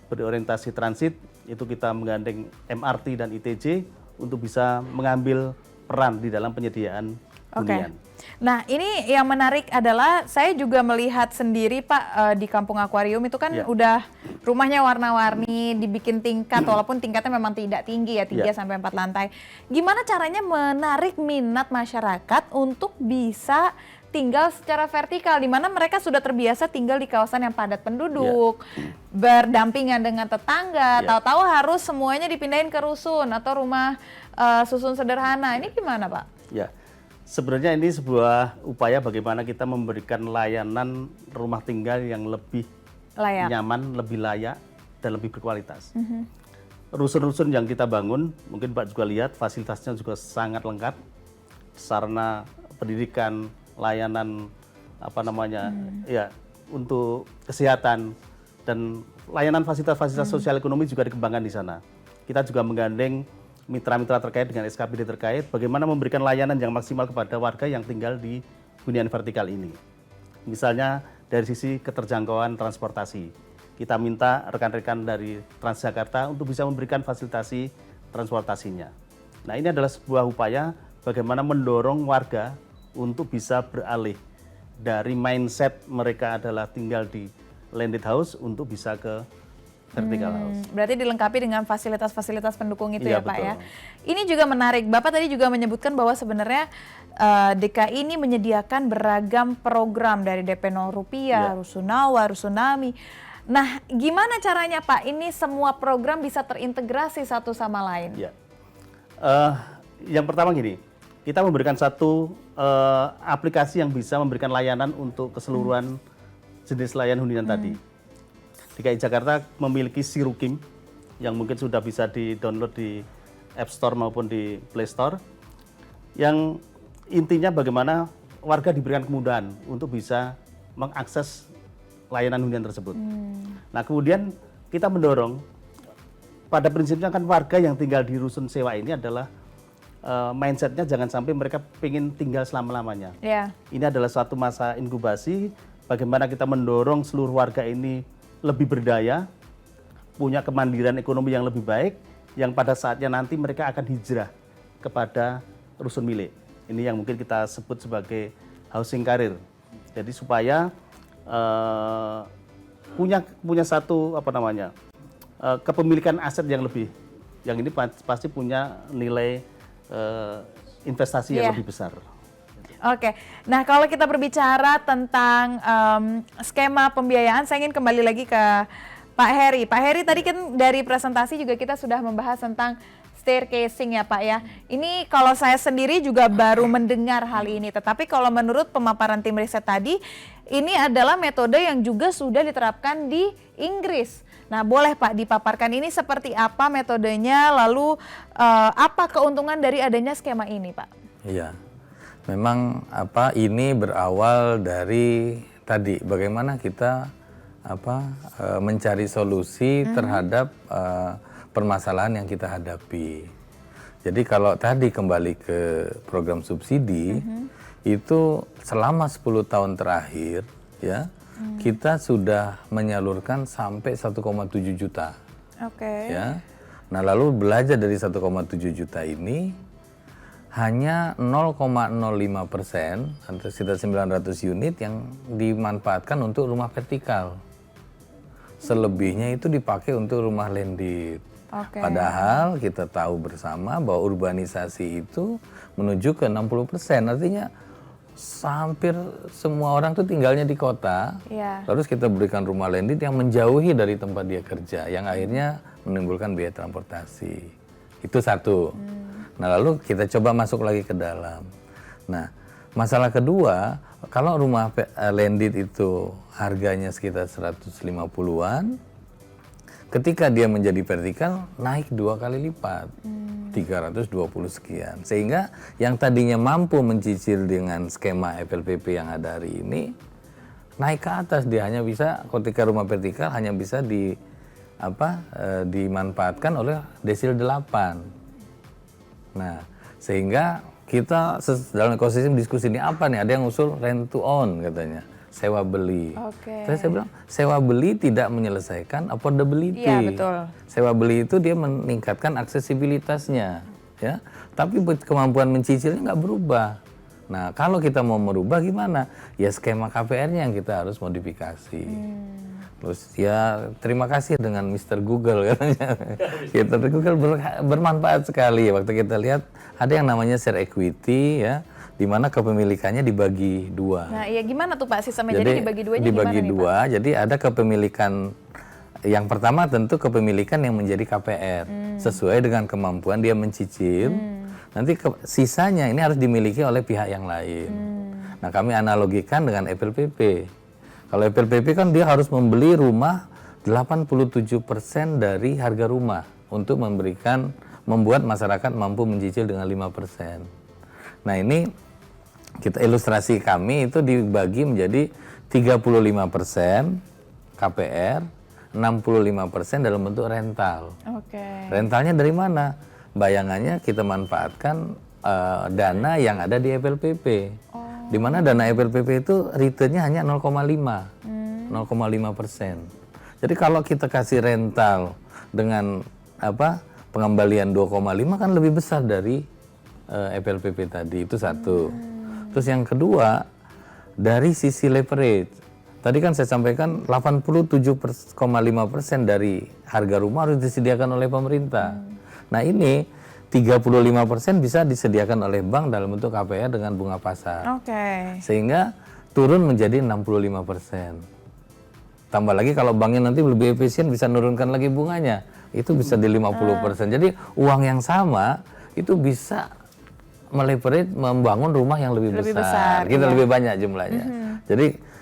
berorientasi transit, itu kita menggandeng MRT dan ITJ untuk bisa mengambil peran di dalam penyediaan hunian. Nah, ini yang menarik adalah saya juga melihat sendiri Pak di Kampung Akuarium itu kan udah rumahnya warna-warni, dibikin tingkat walaupun tingkatnya memang tidak tinggi ya, 3 sampai 4 lantai. Gimana caranya menarik minat masyarakat untuk bisa tinggal secara vertikal, di mana mereka sudah terbiasa tinggal di kawasan yang padat penduduk, berdampingan dengan tetangga, tahu-tahu harus semuanya dipindahin ke rusun atau rumah susun sederhana. Ini gimana Pak? Ya, sebenarnya ini sebuah upaya bagaimana kita memberikan layanan rumah tinggal yang lebih nyaman, lebih layak, dan lebih berkualitas. Rusun-rusun yang kita bangun, mungkin Pak juga lihat fasilitasnya juga sangat lengkap, sarana pendidikan, layanan ya untuk kesehatan, dan layanan fasilitas-fasilitas sosial ekonomi juga dikembangkan di sana. Kita juga menggandeng mitra-mitra terkait dengan SKPD terkait bagaimana memberikan layanan yang maksimal kepada warga yang tinggal di hunian vertikal ini. Misalnya dari sisi keterjangkauan transportasi, kita minta rekan-rekan dari Transjakarta untuk bisa memberikan fasilitasi transportasinya. Nah, ini adalah sebuah upaya bagaimana mendorong warga untuk bisa beralih dari mindset mereka adalah tinggal di landed house untuk bisa ke vertical house. Berarti dilengkapi dengan fasilitas-fasilitas pendukung itu ya Pak betul. ya. Ini juga menarik. Bapak tadi juga menyebutkan bahwa sebenarnya DKI ini menyediakan beragam program dari DP 0 rupiah, Rusunawa, Rusunami. Nah, gimana caranya Pak ini semua program bisa terintegrasi satu sama lain? Ya. Yang pertama gini, kita memberikan satu aplikasi yang bisa memberikan layanan untuk keseluruhan jenis layanan hunian tadi. DKI Jakarta memiliki Sirukim yang mungkin sudah bisa di-download di App Store maupun di Play Store, yang intinya bagaimana warga diberikan kemudahan untuk bisa mengakses layanan hunian tersebut. Nah, kemudian kita mendorong, pada prinsipnya kan warga yang tinggal di rusun sewa ini adalah mindsetnya jangan sampai mereka pengen tinggal selama-lamanya. Ini adalah suatu masa inkubasi bagaimana kita mendorong seluruh warga ini lebih berdaya, punya kemandirian ekonomi yang lebih baik, yang pada saatnya nanti mereka akan hijrah kepada rusun milik. Ini yang mungkin kita sebut sebagai housing career. Jadi supaya punya satu kepemilikan aset yang lebih, yang ini pasti punya nilai investasi yang lebih besar. Oke, nah kalau kita berbicara tentang skema pembiayaan, saya ingin kembali lagi ke Pak Heri. Pak Heri, tadi kan dari presentasi juga kita sudah membahas tentang staircasing ya Pak ya. Ini kalau saya sendiri juga baru mendengar hal ini, tetapi kalau menurut pemaparan tim riset tadi, ini adalah metode yang juga sudah diterapkan di Inggris. Nah, boleh Pak dipaparkan ini seperti apa metodenya, lalu apa keuntungan dari adanya skema ini Pak? Iya, memang ini berawal dari tadi bagaimana kita mencari solusi terhadap permasalahan yang kita hadapi. Jadi kalau tadi kembali ke program subsidi, itu selama 10 tahun terakhir ya, kita sudah menyalurkan sampai 1,7 juta. Oke. Ya. Nah, lalu belajar dari 1,7 juta ini hanya 0,05% atau sekitar 900 unit yang dimanfaatkan untuk rumah vertikal. Selebihnya itu dipakai untuk rumah landed. Oke. Padahal kita tahu bersama bahwa urbanisasi itu menuju ke 60%. Artinya hampir semua orang tuh tinggalnya di kota. Iya. Terus kita berikan rumah landed yang menjauhi dari tempat dia kerja, yang akhirnya menimbulkan biaya transportasi. Itu satu. Nah, lalu kita coba masuk lagi ke dalam. Nah, masalah kedua, kalau rumah landed itu harganya sekitar 150-an, ketika dia menjadi vertikal naik 2 kali lipat, 320 sekian. Sehingga yang tadinya mampu mencicil dengan skema FLPP yang ada hari ini, naik ke atas. Dia hanya bisa, ketika rumah vertikal hanya bisa dimanfaatkan oleh desil 8. Nah, sehingga kita dalam ekosistem diskusi ini apa nih? Ada yang usul rent to own katanya, sewa beli. Oke. Terus saya bilang sewa beli tidak menyelesaikan affordability. Iya, betul. Sewa beli itu dia meningkatkan aksesibilitasnya, ya. Tapi kemampuan mencicilnya nggak berubah. Nah, kalau kita mau merubah gimana? Ya skema KPR-nya yang kita harus modifikasi. Terus ya terima kasih dengan Mr. Google katanya. Gitu, Google bermanfaat sekali. Waktu kita lihat ada yang namanya share equity ya, di mana kepemilikannya dibagi 2. Nah, iya gimana tuh Pak sistemnya? Jadi dibagi duanya dibagi gimana 2, nih, Pak? jadi ada kepemilikan yang pertama tentu kepemilikan yang menjadi KPR sesuai dengan kemampuan dia mencicil. Nanti sisanya ini harus dimiliki oleh pihak yang lain. Nah, kami analogikan dengan FLPP. Kalau FLPP kan dia harus membeli rumah 87% dari harga rumah untuk membuat masyarakat mampu mencicil dengan 5%. Nah, ini kita ilustrasi kami itu dibagi menjadi 35% KPR, 65% dalam bentuk rental. Oke. Rentalnya dari mana? Bayangannya kita manfaatkan dana yang ada di FLPP. Di mana dana FLPP itu return-nya hanya 0,5%. Jadi kalau kita kasih rental dengan pengembalian 2,5 kan lebih besar dari FLPP tadi. Itu satu. Terus yang kedua, dari sisi leverage. Tadi kan saya sampaikan 87,5% dari harga rumah harus disediakan oleh pemerintah. Nah, ini 35% bisa disediakan oleh bank dalam bentuk KPR dengan bunga pasar. Oke. Sehingga turun menjadi 65%. Tambah lagi kalau banknya nanti lebih efisien bisa nurunkan lagi bunganya. Itu bisa di 50%. Jadi uang yang sama itu bisa meleverage membangun rumah yang lebih besar. Kita lebih banyak jumlahnya. Jadi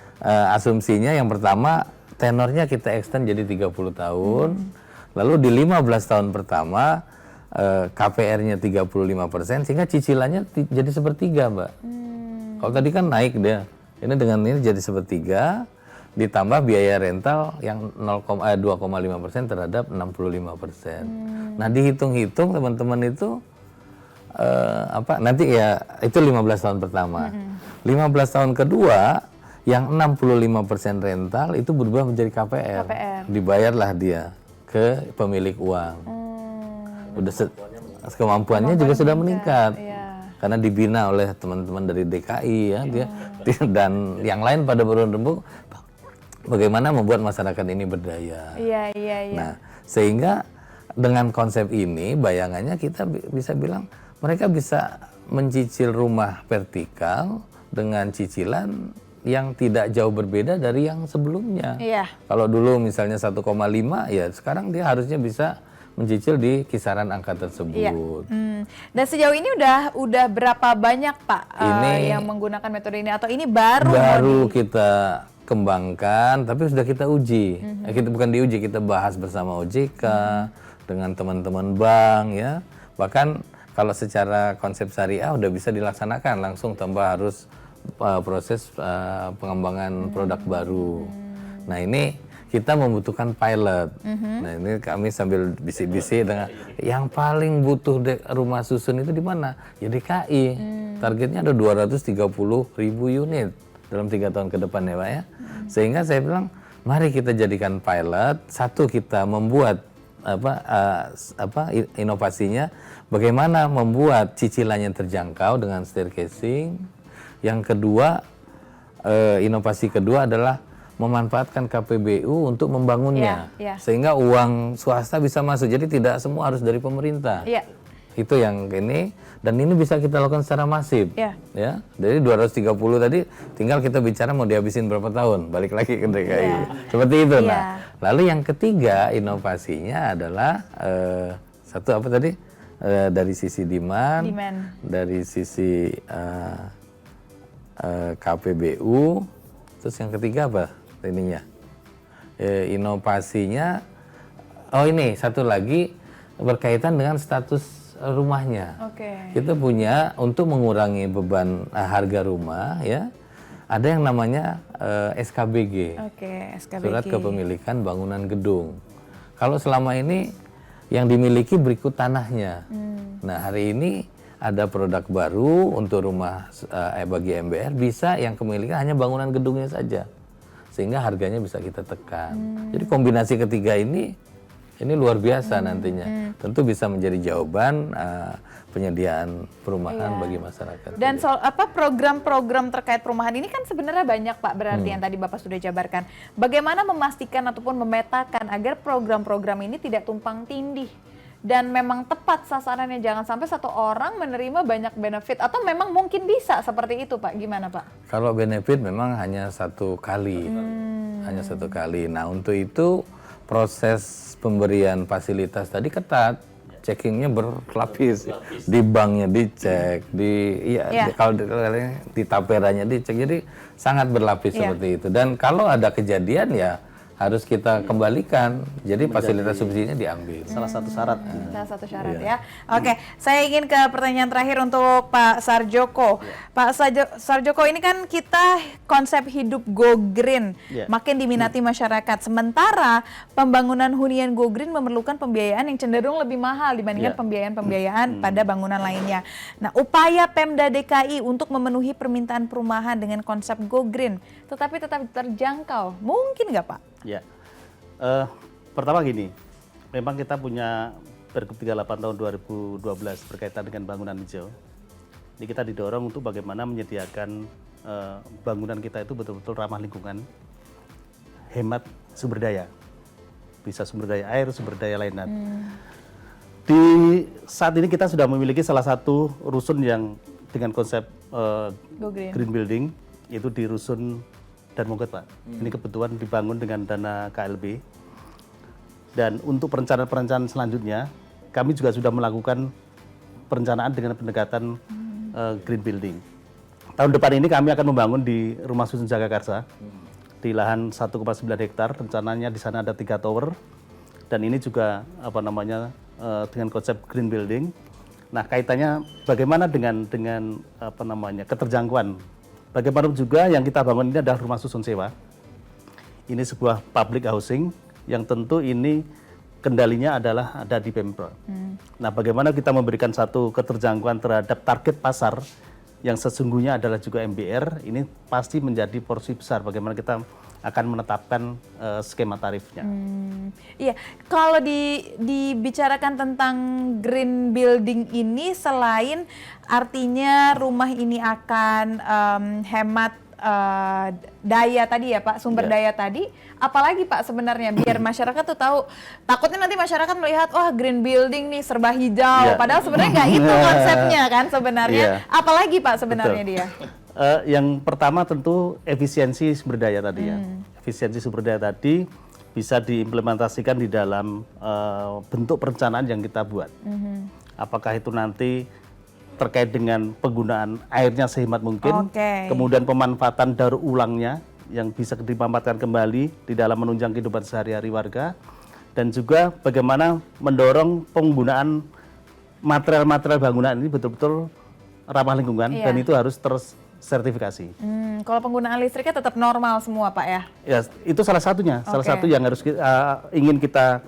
asumsinya yang pertama tenornya kita extend jadi 30 tahun. Lalu di 15 tahun pertama KPR-nya 35% sehingga cicilannya jadi sepertiga, Mbak. Kalau tadi kan naik dia. Ini dengan ini jadi sepertiga ditambah biaya rental yang 2,5% terhadap 65%. Nah, dihitung-hitung teman-teman itu nanti ya itu 15 tahun pertama. 15 tahun kedua Yang 65% rental itu berubah menjadi KPR. Dibayarlah dia ke pemilik uang. Udah kemampuannya juga sudah meningkat. Karena dibina oleh teman-teman dari DKI ya, dia dan yang lain pada berembuk bagaimana membuat masyarakat ini berdaya. Nah, sehingga dengan konsep ini bayangannya kita bisa bilang mereka bisa mencicil rumah vertikal dengan cicilan yang tidak jauh berbeda dari yang sebelumnya. Kalau dulu misalnya 1,5 ya sekarang dia harusnya bisa mencicil di kisaran angka tersebut. Dan sejauh ini udah berapa banyak Pak yang menggunakan metode ini atau ini baru kita kembangkan tapi sudah kita uji. Kita bukan diuji, kita bahas bersama OJK dengan teman-teman bank ya. Bahkan kalau secara konsep syariah udah bisa dilaksanakan langsung tanpa harus proses pengembangan produk baru. Nah ini kita membutuhkan pilot. Nah ini kami sambil bisik-bisik dengan yang paling butuh rumah susun itu di mana? Ya DKI. Targetnya ada 230.000 unit dalam 3 tahun ke depan ya Pak ya. Sehingga saya bilang mari kita jadikan pilot. Satu kita membuat inovasinya, bagaimana membuat cicilannya terjangkau dengan staircasing. Yang kedua, inovasi kedua adalah memanfaatkan KPBU untuk membangunnya, sehingga uang swasta bisa masuk. Jadi tidak semua harus dari pemerintah. Itu yang ini, dan ini bisa kita lakukan secara masif. Ya, dari 230 tadi, tinggal kita bicara mau dihabisin berapa tahun, balik lagi ke DKI. Seperti itu. Nah, lalu yang ketiga inovasinya adalah satu apa tadi? Dari sisi demand. Dari sisi KPBU, terus yang ketiga apa ininya? Inovasinya, ini satu lagi berkaitan dengan status rumahnya. Kita punya untuk mengurangi beban harga rumah ya, ada yang namanya SKBG, Surat Kepemilikan Bangunan Gedung. Kalau selama ini yang dimiliki berikut tanahnya. Nah hari ini ada produk baru untuk rumah bagi MBR, bisa yang kepemilikan hanya bangunan gedungnya saja, sehingga harganya bisa kita tekan. Jadi kombinasi ketiga ini luar biasa nantinya. Tentu bisa menjadi jawaban penyediaan perumahan bagi masyarakat. Dan program-program terkait perumahan ini kan sebenarnya banyak Pak, berarti yang tadi Bapak sudah jabarkan. Bagaimana memastikan ataupun memetakan agar program-program ini tidak tumpang tindih dan memang tepat sasarannya, jangan sampai satu orang menerima banyak benefit, atau memang mungkin bisa seperti itu Pak, gimana Pak? Kalau benefit memang hanya satu kali, hanya satu kali. Nah untuk itu proses pemberian fasilitas tadi ketat, checkingnya berlapis, di banknya dicek, kalau di taperanya dicek, jadi sangat berlapis seperti itu. Dan kalau ada kejadian ya harus kita kembalikan, jadi fasilitas subsidinya diambil. Salah satu syarat. Salah satu syarat ya. Oke, saya ingin ke pertanyaan terakhir untuk Pak Sarjoko. Pak Sarjoko, ini kan kita konsep hidup go green makin diminati masyarakat. Sementara pembangunan hunian go green memerlukan pembiayaan yang cenderung lebih mahal dibandingkan pembiayaan-pembiayaan pada bangunan lainnya. Nah, upaya Pemda DKI untuk memenuhi permintaan perumahan dengan konsep go green tetapi tetap terjangkau, mungkin nggak Pak? Ya, pertama gini, memang kita punya Pergub 38 tahun 2012 berkaitan dengan bangunan hijau. Jadi kita didorong untuk bagaimana menyediakan bangunan kita itu betul-betul ramah lingkungan, hemat sumber daya, bisa sumber daya air, sumber daya lainnya. Di saat ini kita sudah memiliki salah satu rusun yang dengan konsep green building, itu di rusun Dan Mogot Pak. Ini kebetulan dibangun dengan dana KLB. Dan untuk perencanaan-perencanaan selanjutnya, kami juga sudah melakukan perencanaan dengan pendekatan green building. Tahun depan ini kami akan membangun di Rumah Susun Jagakarsa di lahan 1,9 hektar. Rencananya di sana ada 3 tower. Dan ini juga dengan konsep green building. Nah, kaitannya bagaimana dengan keterjangkauan. Bagaimanapun juga yang kita bangun ini adalah rumah susun sewa. Ini sebuah public housing yang tentu ini kendalinya adalah ada di Pemprov. Nah, bagaimana kita memberikan satu keterjangkauan terhadap target pasar yang sesungguhnya adalah juga MBR, ini pasti menjadi porsi besar bagaimana kita akan menetapkan skema tarifnya. Iya, kalau dibicarakan tentang green building ini, selain artinya rumah ini akan hemat daya tadi ya Pak, sumber daya tadi, apalagi Pak sebenarnya biar masyarakat tuh tahu, takutnya nanti masyarakat melihat wah green building nih serba hijau, padahal sebenarnya nggak itu konsepnya kan sebenarnya. Apalagi Pak sebenarnya dia? Yang pertama tentu efisiensi sumber daya tadi ya. Efisiensi sumber daya tadi bisa diimplementasikan di dalam bentuk perencanaan yang kita buat. Apakah itu nanti terkait dengan penggunaan airnya sehemat mungkin, kemudian pemanfaatan daur ulangnya yang bisa dimanfaatkan kembali di dalam menunjang kehidupan sehari-hari warga, dan juga bagaimana mendorong penggunaan material-material bangunan ini betul-betul ramah lingkungan dan itu harus sertifikasi. Kalau penggunaan listriknya tetap normal semua Pak ya? Ya, itu salah satunya. Salah satu yang harus ingin kita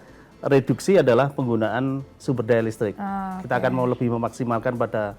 reduksi adalah penggunaan sumber daya listrik. Kita akan mau lebih memaksimalkan pada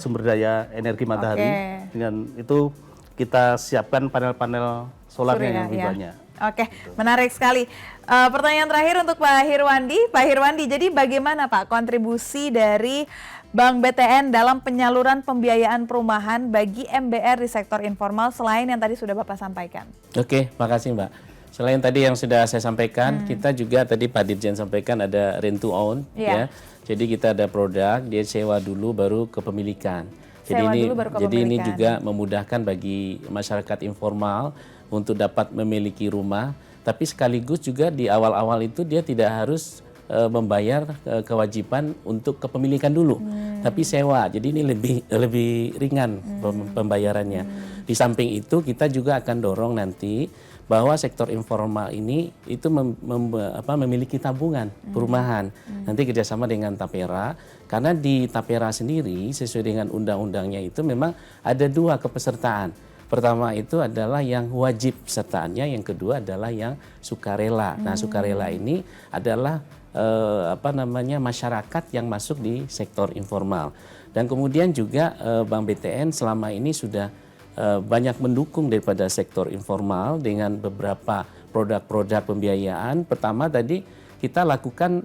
sumber daya energi matahari. Dengan itu kita siapkan panel-panel solarnya yang lebih banyak. Oke, menarik sekali. Pertanyaan terakhir untuk Pak Hirwandi. Pak Hirwandi, jadi bagaimana Pak kontribusi dari Bank BTN dalam penyaluran pembiayaan perumahan bagi MBR di sektor informal selain yang tadi sudah Bapak sampaikan? Oke, makasih Mbak. Selain tadi yang sudah saya sampaikan, kita juga tadi Pak Dirjen sampaikan ada rent to own, ya. Jadi kita ada produk, dia sewa dulu baru kepemilikan. Jadi ini juga memudahkan bagi masyarakat informal untuk dapat memiliki rumah, tapi sekaligus juga di awal-awal itu dia tidak harus membayar kewajiban untuk kepemilikan dulu, tapi sewa. Jadi ini lebih ringan pembayarannya. Di samping itu kita juga akan dorong nanti bahwa sektor informal ini itu memiliki tabungan perumahan. Nanti kerjasama dengan Tapera, karena di Tapera sendiri sesuai dengan undang-undangnya itu memang ada 2 kepesertaan. Pertama itu adalah yang wajib pesertaannya, yang kedua adalah yang sukarela. Nah, sukarela ini adalah masyarakat yang masuk di sektor informal. Dan kemudian juga Bank BTN selama ini sudah banyak mendukung daripada sektor informal dengan beberapa produk-produk pembiayaan. Pertama tadi kita lakukan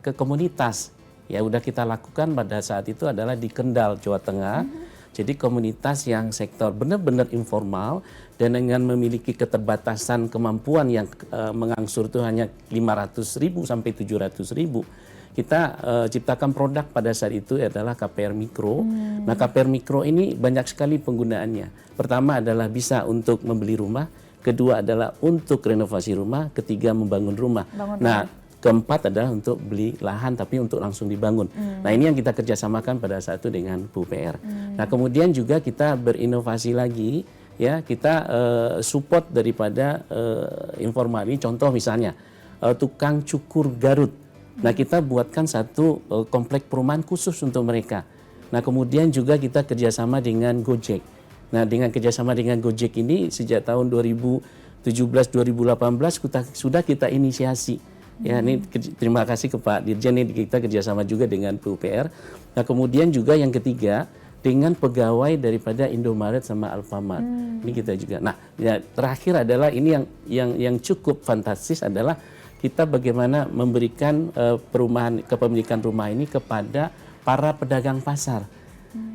ke komunitas. Ya udah kita lakukan pada saat itu adalah di Kendal, Jawa Tengah. Jadi komunitas yang sektor benar-benar informal dan dengan memiliki keterbatasan kemampuan yang mengangsur itu hanya 500.000 sampai 700.000. Kita ciptakan produk pada saat itu adalah KPR Mikro. Nah, KPR Mikro ini banyak sekali penggunaannya. Pertama adalah bisa untuk membeli rumah, kedua adalah untuk renovasi rumah, ketiga membangun rumah. Keempat adalah untuk beli lahan tapi untuk langsung dibangun. Nah, ini yang kita kerjasamakan pada saat itu dengan PUPR. Nah, kemudian juga kita berinovasi lagi, ya kita support daripada informal ini. Contoh misalnya tukang cukur Garut. Nah, kita buatkan satu komplek perumahan khusus untuk mereka. Nah, kemudian juga kita kerjasama dengan Gojek. Nah, dengan kerjasama dengan Gojek ini sejak tahun 2017-2018 sudah kita inisiasi. Ya, ini terima kasih ke Pak Dirjen, ini kita kerjasama juga dengan PUPR. Nah, kemudian juga yang ketiga dengan pegawai daripada Indomaret sama Alfamart. Ini kita juga. Nah, ya, terakhir adalah ini yang cukup fantastis adalah kita bagaimana memberikan kepemilikan rumah ini kepada para pedagang pasar.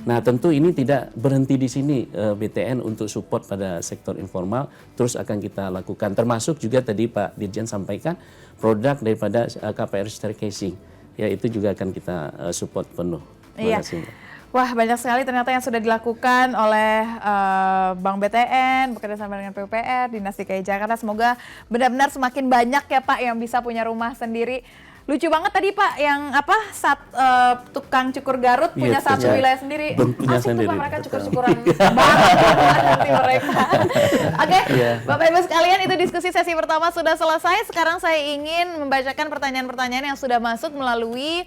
Nah, tentu ini tidak berhenti di sini BTN untuk support pada sektor informal, terus akan kita lakukan. Termasuk juga tadi Pak Dirjen sampaikan produk daripada KPR Staircasing. Ya, itu juga akan kita support penuh. Terima kasih, Mbak. Wah, banyak sekali ternyata yang sudah dilakukan oleh Bank BTN, bekerjasama dengan PUPR, Dinas DKI Jakarta. Semoga benar-benar semakin banyak ya Pak yang bisa punya rumah sendiri. Lucu banget tadi Pak, yang tukang cukur Garut punya satu wilayah sendiri. Asik tuh Pak, mereka cukur-cukuran banget nanti mereka. Oke, Bapak Ibu sekalian, itu diskusi sesi pertama sudah selesai. Sekarang saya ingin membacakan pertanyaan-pertanyaan yang sudah masuk melalui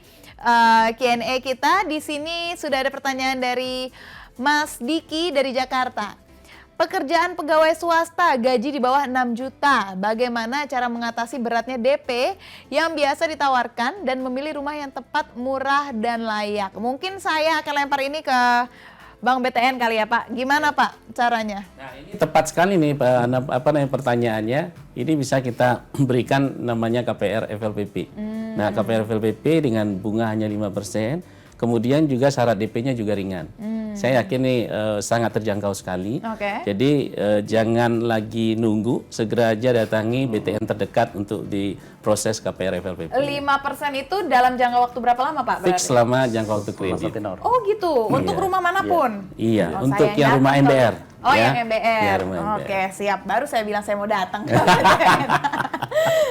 Q&A kita. Di sini sudah ada pertanyaan dari Mas Diki dari Jakarta. Pekerjaan pegawai swasta gaji di bawah 6 juta. Bagaimana cara mengatasi beratnya DP yang biasa ditawarkan dan memilih rumah yang tepat, murah dan layak? Mungkin saya akan lempar ini ke Bank BTN kali ya Pak. Gimana Pak caranya? Nah, ini tepat sekali nih apa namanya pertanyaannya. Ini bisa kita berikan namanya KPR FLPP. Nah, KPR FLPP dengan bunga hanya 5%, kemudian juga syarat DP-nya juga ringan. Saya yakin nih sangat terjangkau sekali. Oke. Jadi jangan lagi nunggu, segera aja datangi BTN terdekat untuk diproses KPR FLPP. 5% itu dalam jangka waktu berapa lama Pak? Fix berarti? selama jangka waktu Masa kredit. tenor. Oh gitu, untuk rumah manapun? Iya, Oh, untuk saya yang rumah datang MBR. kalau- Oh, ya. yang MBR. Ya, rumah MBR. Oke, siap. Baru saya bilang saya mau datang.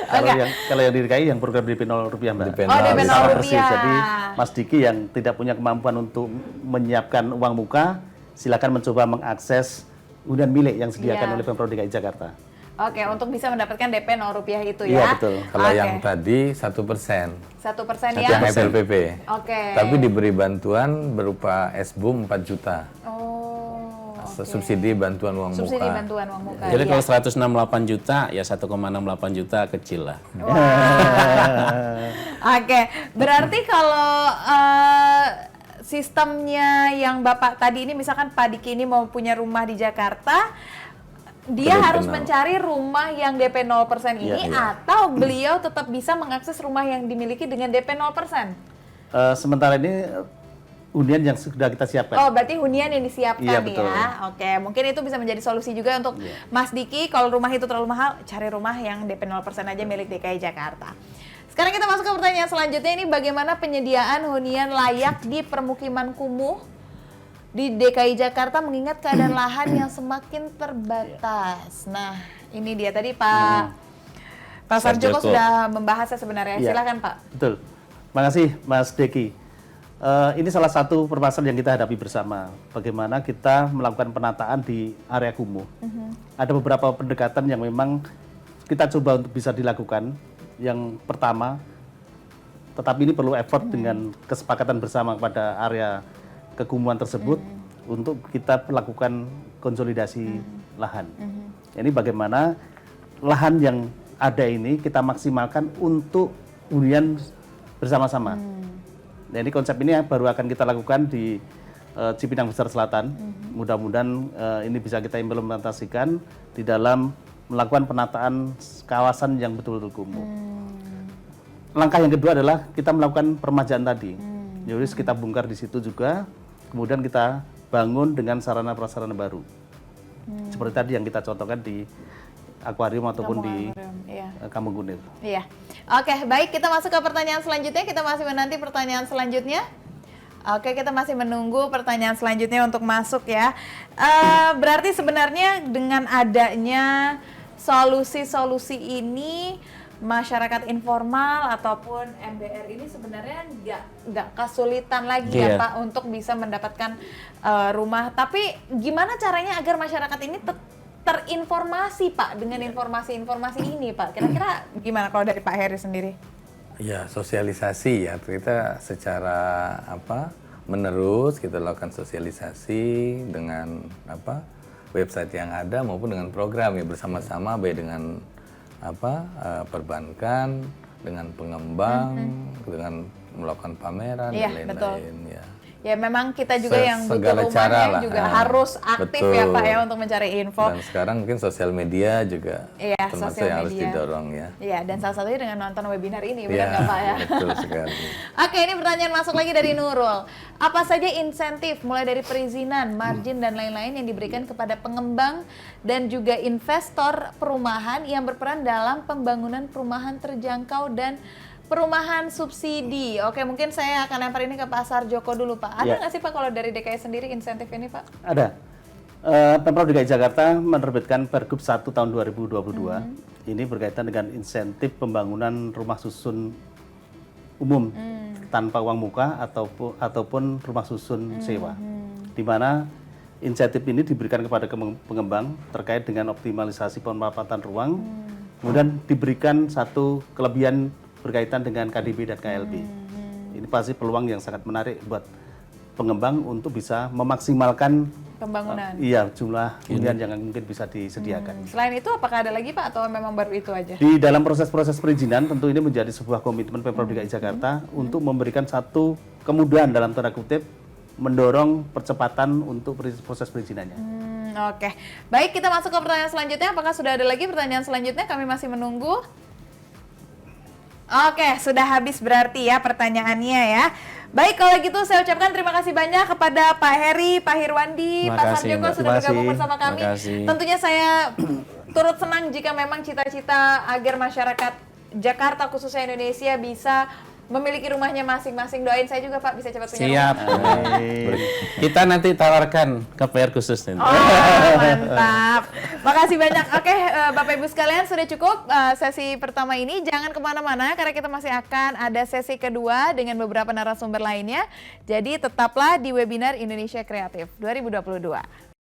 Kalau yang di DKI yang program DP 0 rupiah Mbak. DP Oh, DP 0 Sama rupiah. persis. Jadi Mas Diki yang tidak punya kemampuan untuk menyiapkan uang muka, silakan mencoba mengakses hunian milik yang disediakan Iya. oleh Pemprov DKI Jakarta. Oke, untuk bisa mendapatkan DP 0 rupiah itu Iya, ya? betul. Kalau Oke. yang tadi 1%. 1% Yang ya? FLPP. Oke. Tapi diberi bantuan berupa SBUM 4 juta. Oh, Subsidi bantuan uang subsidi muka. bantuan uang muka. Jadi iya. kalau 168 juta ya 1,68 juta kecil lah. Oke, berarti kalau sistemnya yang Bapak tadi ini, misalkan Pak Diki ini mau punya rumah di Jakarta, dia DP harus 0. mencari rumah yang DP 0% ini Iya. atau beliau tetap bisa mengakses rumah yang dimiliki dengan DP 0%? Sementara ini hunian yang sudah kita siapkan. Oh, berarti hunian yang disiapkan Iya, betul. ya. Oke, mungkin itu bisa menjadi solusi juga untuk Mas Diki. Kalau rumah itu terlalu mahal, cari rumah yang DP 0% aja milik DKI Jakarta. Sekarang kita masuk ke pertanyaan selanjutnya. Ini bagaimana penyediaan hunian layak di permukiman kumuh di DKI Jakarta mengingat keadaan lahan yang semakin terbatas. Nah, ini dia tadi Pak Sarjoko Sarjoko. sudah membahasnya sebenarnya. Iya. Silakan Pak. Betul. Terima kasih Mas Deki. Ini salah satu permasalahan yang kita hadapi bersama. Bagaimana kita melakukan penataan di area kumuh. Ada beberapa pendekatan yang memang kita coba untuk bisa dilakukan. Yang pertama, tetapi ini perlu effort dengan kesepakatan bersama pada area kekumuhan tersebut untuk kita melakukan konsolidasi lahan. Ini bagaimana lahan yang ada ini kita maksimalkan untuk hunian bersama-sama. Nah, ini konsep ini baru akan kita lakukan di Cipinang Besar Selatan. Mudah-mudahan ini bisa kita implementasikan di dalam melakukan penataan kawasan yang betul-betul kumuh. Langkah yang kedua adalah kita melakukan permajaan tadi. Jadi kita bongkar di situ juga, kemudian kita bangun dengan sarana prasarana baru. Seperti tadi yang kita contohkan di akuarium ataupun di Iya. Kampung Kunir. Iya. Oke, baik, kita masuk ke pertanyaan selanjutnya. Kita masih menanti pertanyaan selanjutnya. Oke, kita masih menunggu pertanyaan selanjutnya untuk masuk ya. Berarti sebenarnya dengan adanya solusi-solusi ini, masyarakat informal ataupun MBR ini sebenarnya nggak kesulitan lagi ya Iya. Pak untuk bisa mendapatkan rumah. Tapi gimana caranya agar masyarakat ini terinformasi Pak dengan informasi-informasi ini Pak? Kira-kira gimana kalau dari Pak Heri sendiri? Ya, sosialisasi ya. Kita secara menerus kita lakukan sosialisasi dengan website yang ada maupun dengan program ya bersama-sama baik dengan perbankan, dengan pengembang, dengan melakukan pameran Iya, dan betul. lain-lain ya. Ya memang kita juga yang butuh Segala cara rumahnya lah. juga harus aktif ya Betul. Pak ya untuk mencari info. Dan sekarang mungkin sosial media juga Iya, termasuk sosial yang harus media. didorong ya. Iya, dan salah satunya dengan nonton webinar ini, benar Ya, nggak Pak ya? betul sekali. Oke, ini pertanyaan masuk lagi dari Nurul. Apa saja insentif mulai dari perizinan, margin dan lain-lain yang diberikan kepada pengembang dan juga investor perumahan yang berperan dalam pembangunan perumahan terjangkau dan perumahan subsidi? Oke, mungkin saya akan lempar ini ke Pak Sarjoko dulu Pak. Ada Ya. nggak sih Pak kalau dari DKI sendiri insentif ini Pak? Ada. Pemprov DKI Jakarta menerbitkan Pergub 1 tahun 2022. Ini berkaitan dengan insentif pembangunan rumah susun umum tanpa uang muka ataupun rumah susun sewa. Di mana insentif ini diberikan kepada pengembang terkait dengan optimalisasi pemanfaatan ruang. Kemudian diberikan satu kelebihan berkaitan dengan KDB dan KLB. Ini pasti peluang yang sangat menarik buat pengembang untuk bisa memaksimalkan Pembangunan. jumlah hunian yang mungkin bisa disediakan. Selain itu apakah ada lagi Pak atau memang baru itu aja? Di dalam proses-proses perizinan tentu ini menjadi sebuah komitmen Pemprov DKI Jakarta untuk memberikan satu kemudahan dalam tanda kutip mendorong percepatan untuk proses perizinannya. Oke, baik kita masuk ke pertanyaan selanjutnya. Apakah sudah ada lagi pertanyaan selanjutnya? Kami masih menunggu. Oke, sudah habis berarti ya pertanyaannya ya. Baik, kalau gitu saya ucapkan terima kasih banyak kepada Pak Heri, Pak Hirwandi, Terima Pak kasih, Sarjoko Mbak. sudah Terima bergabung kasih. bersama kami. Terima kasih. Tentunya saya turut senang jika memang cita-cita agar masyarakat Jakarta khususnya Indonesia bisa memiliki rumahnya masing-masing. Doain saya juga Pak bisa cepat punya rumah. Siap. Kita nanti tawarkan KPR khusus nanti. Oh, mantap. Makasih banyak. Oke, Bapak Ibu sekalian sudah cukup sesi pertama ini. Jangan kemana-mana karena kita masih akan ada sesi kedua dengan beberapa narasumber lainnya. Jadi tetaplah di webinar Indonesia Kreatif 2022.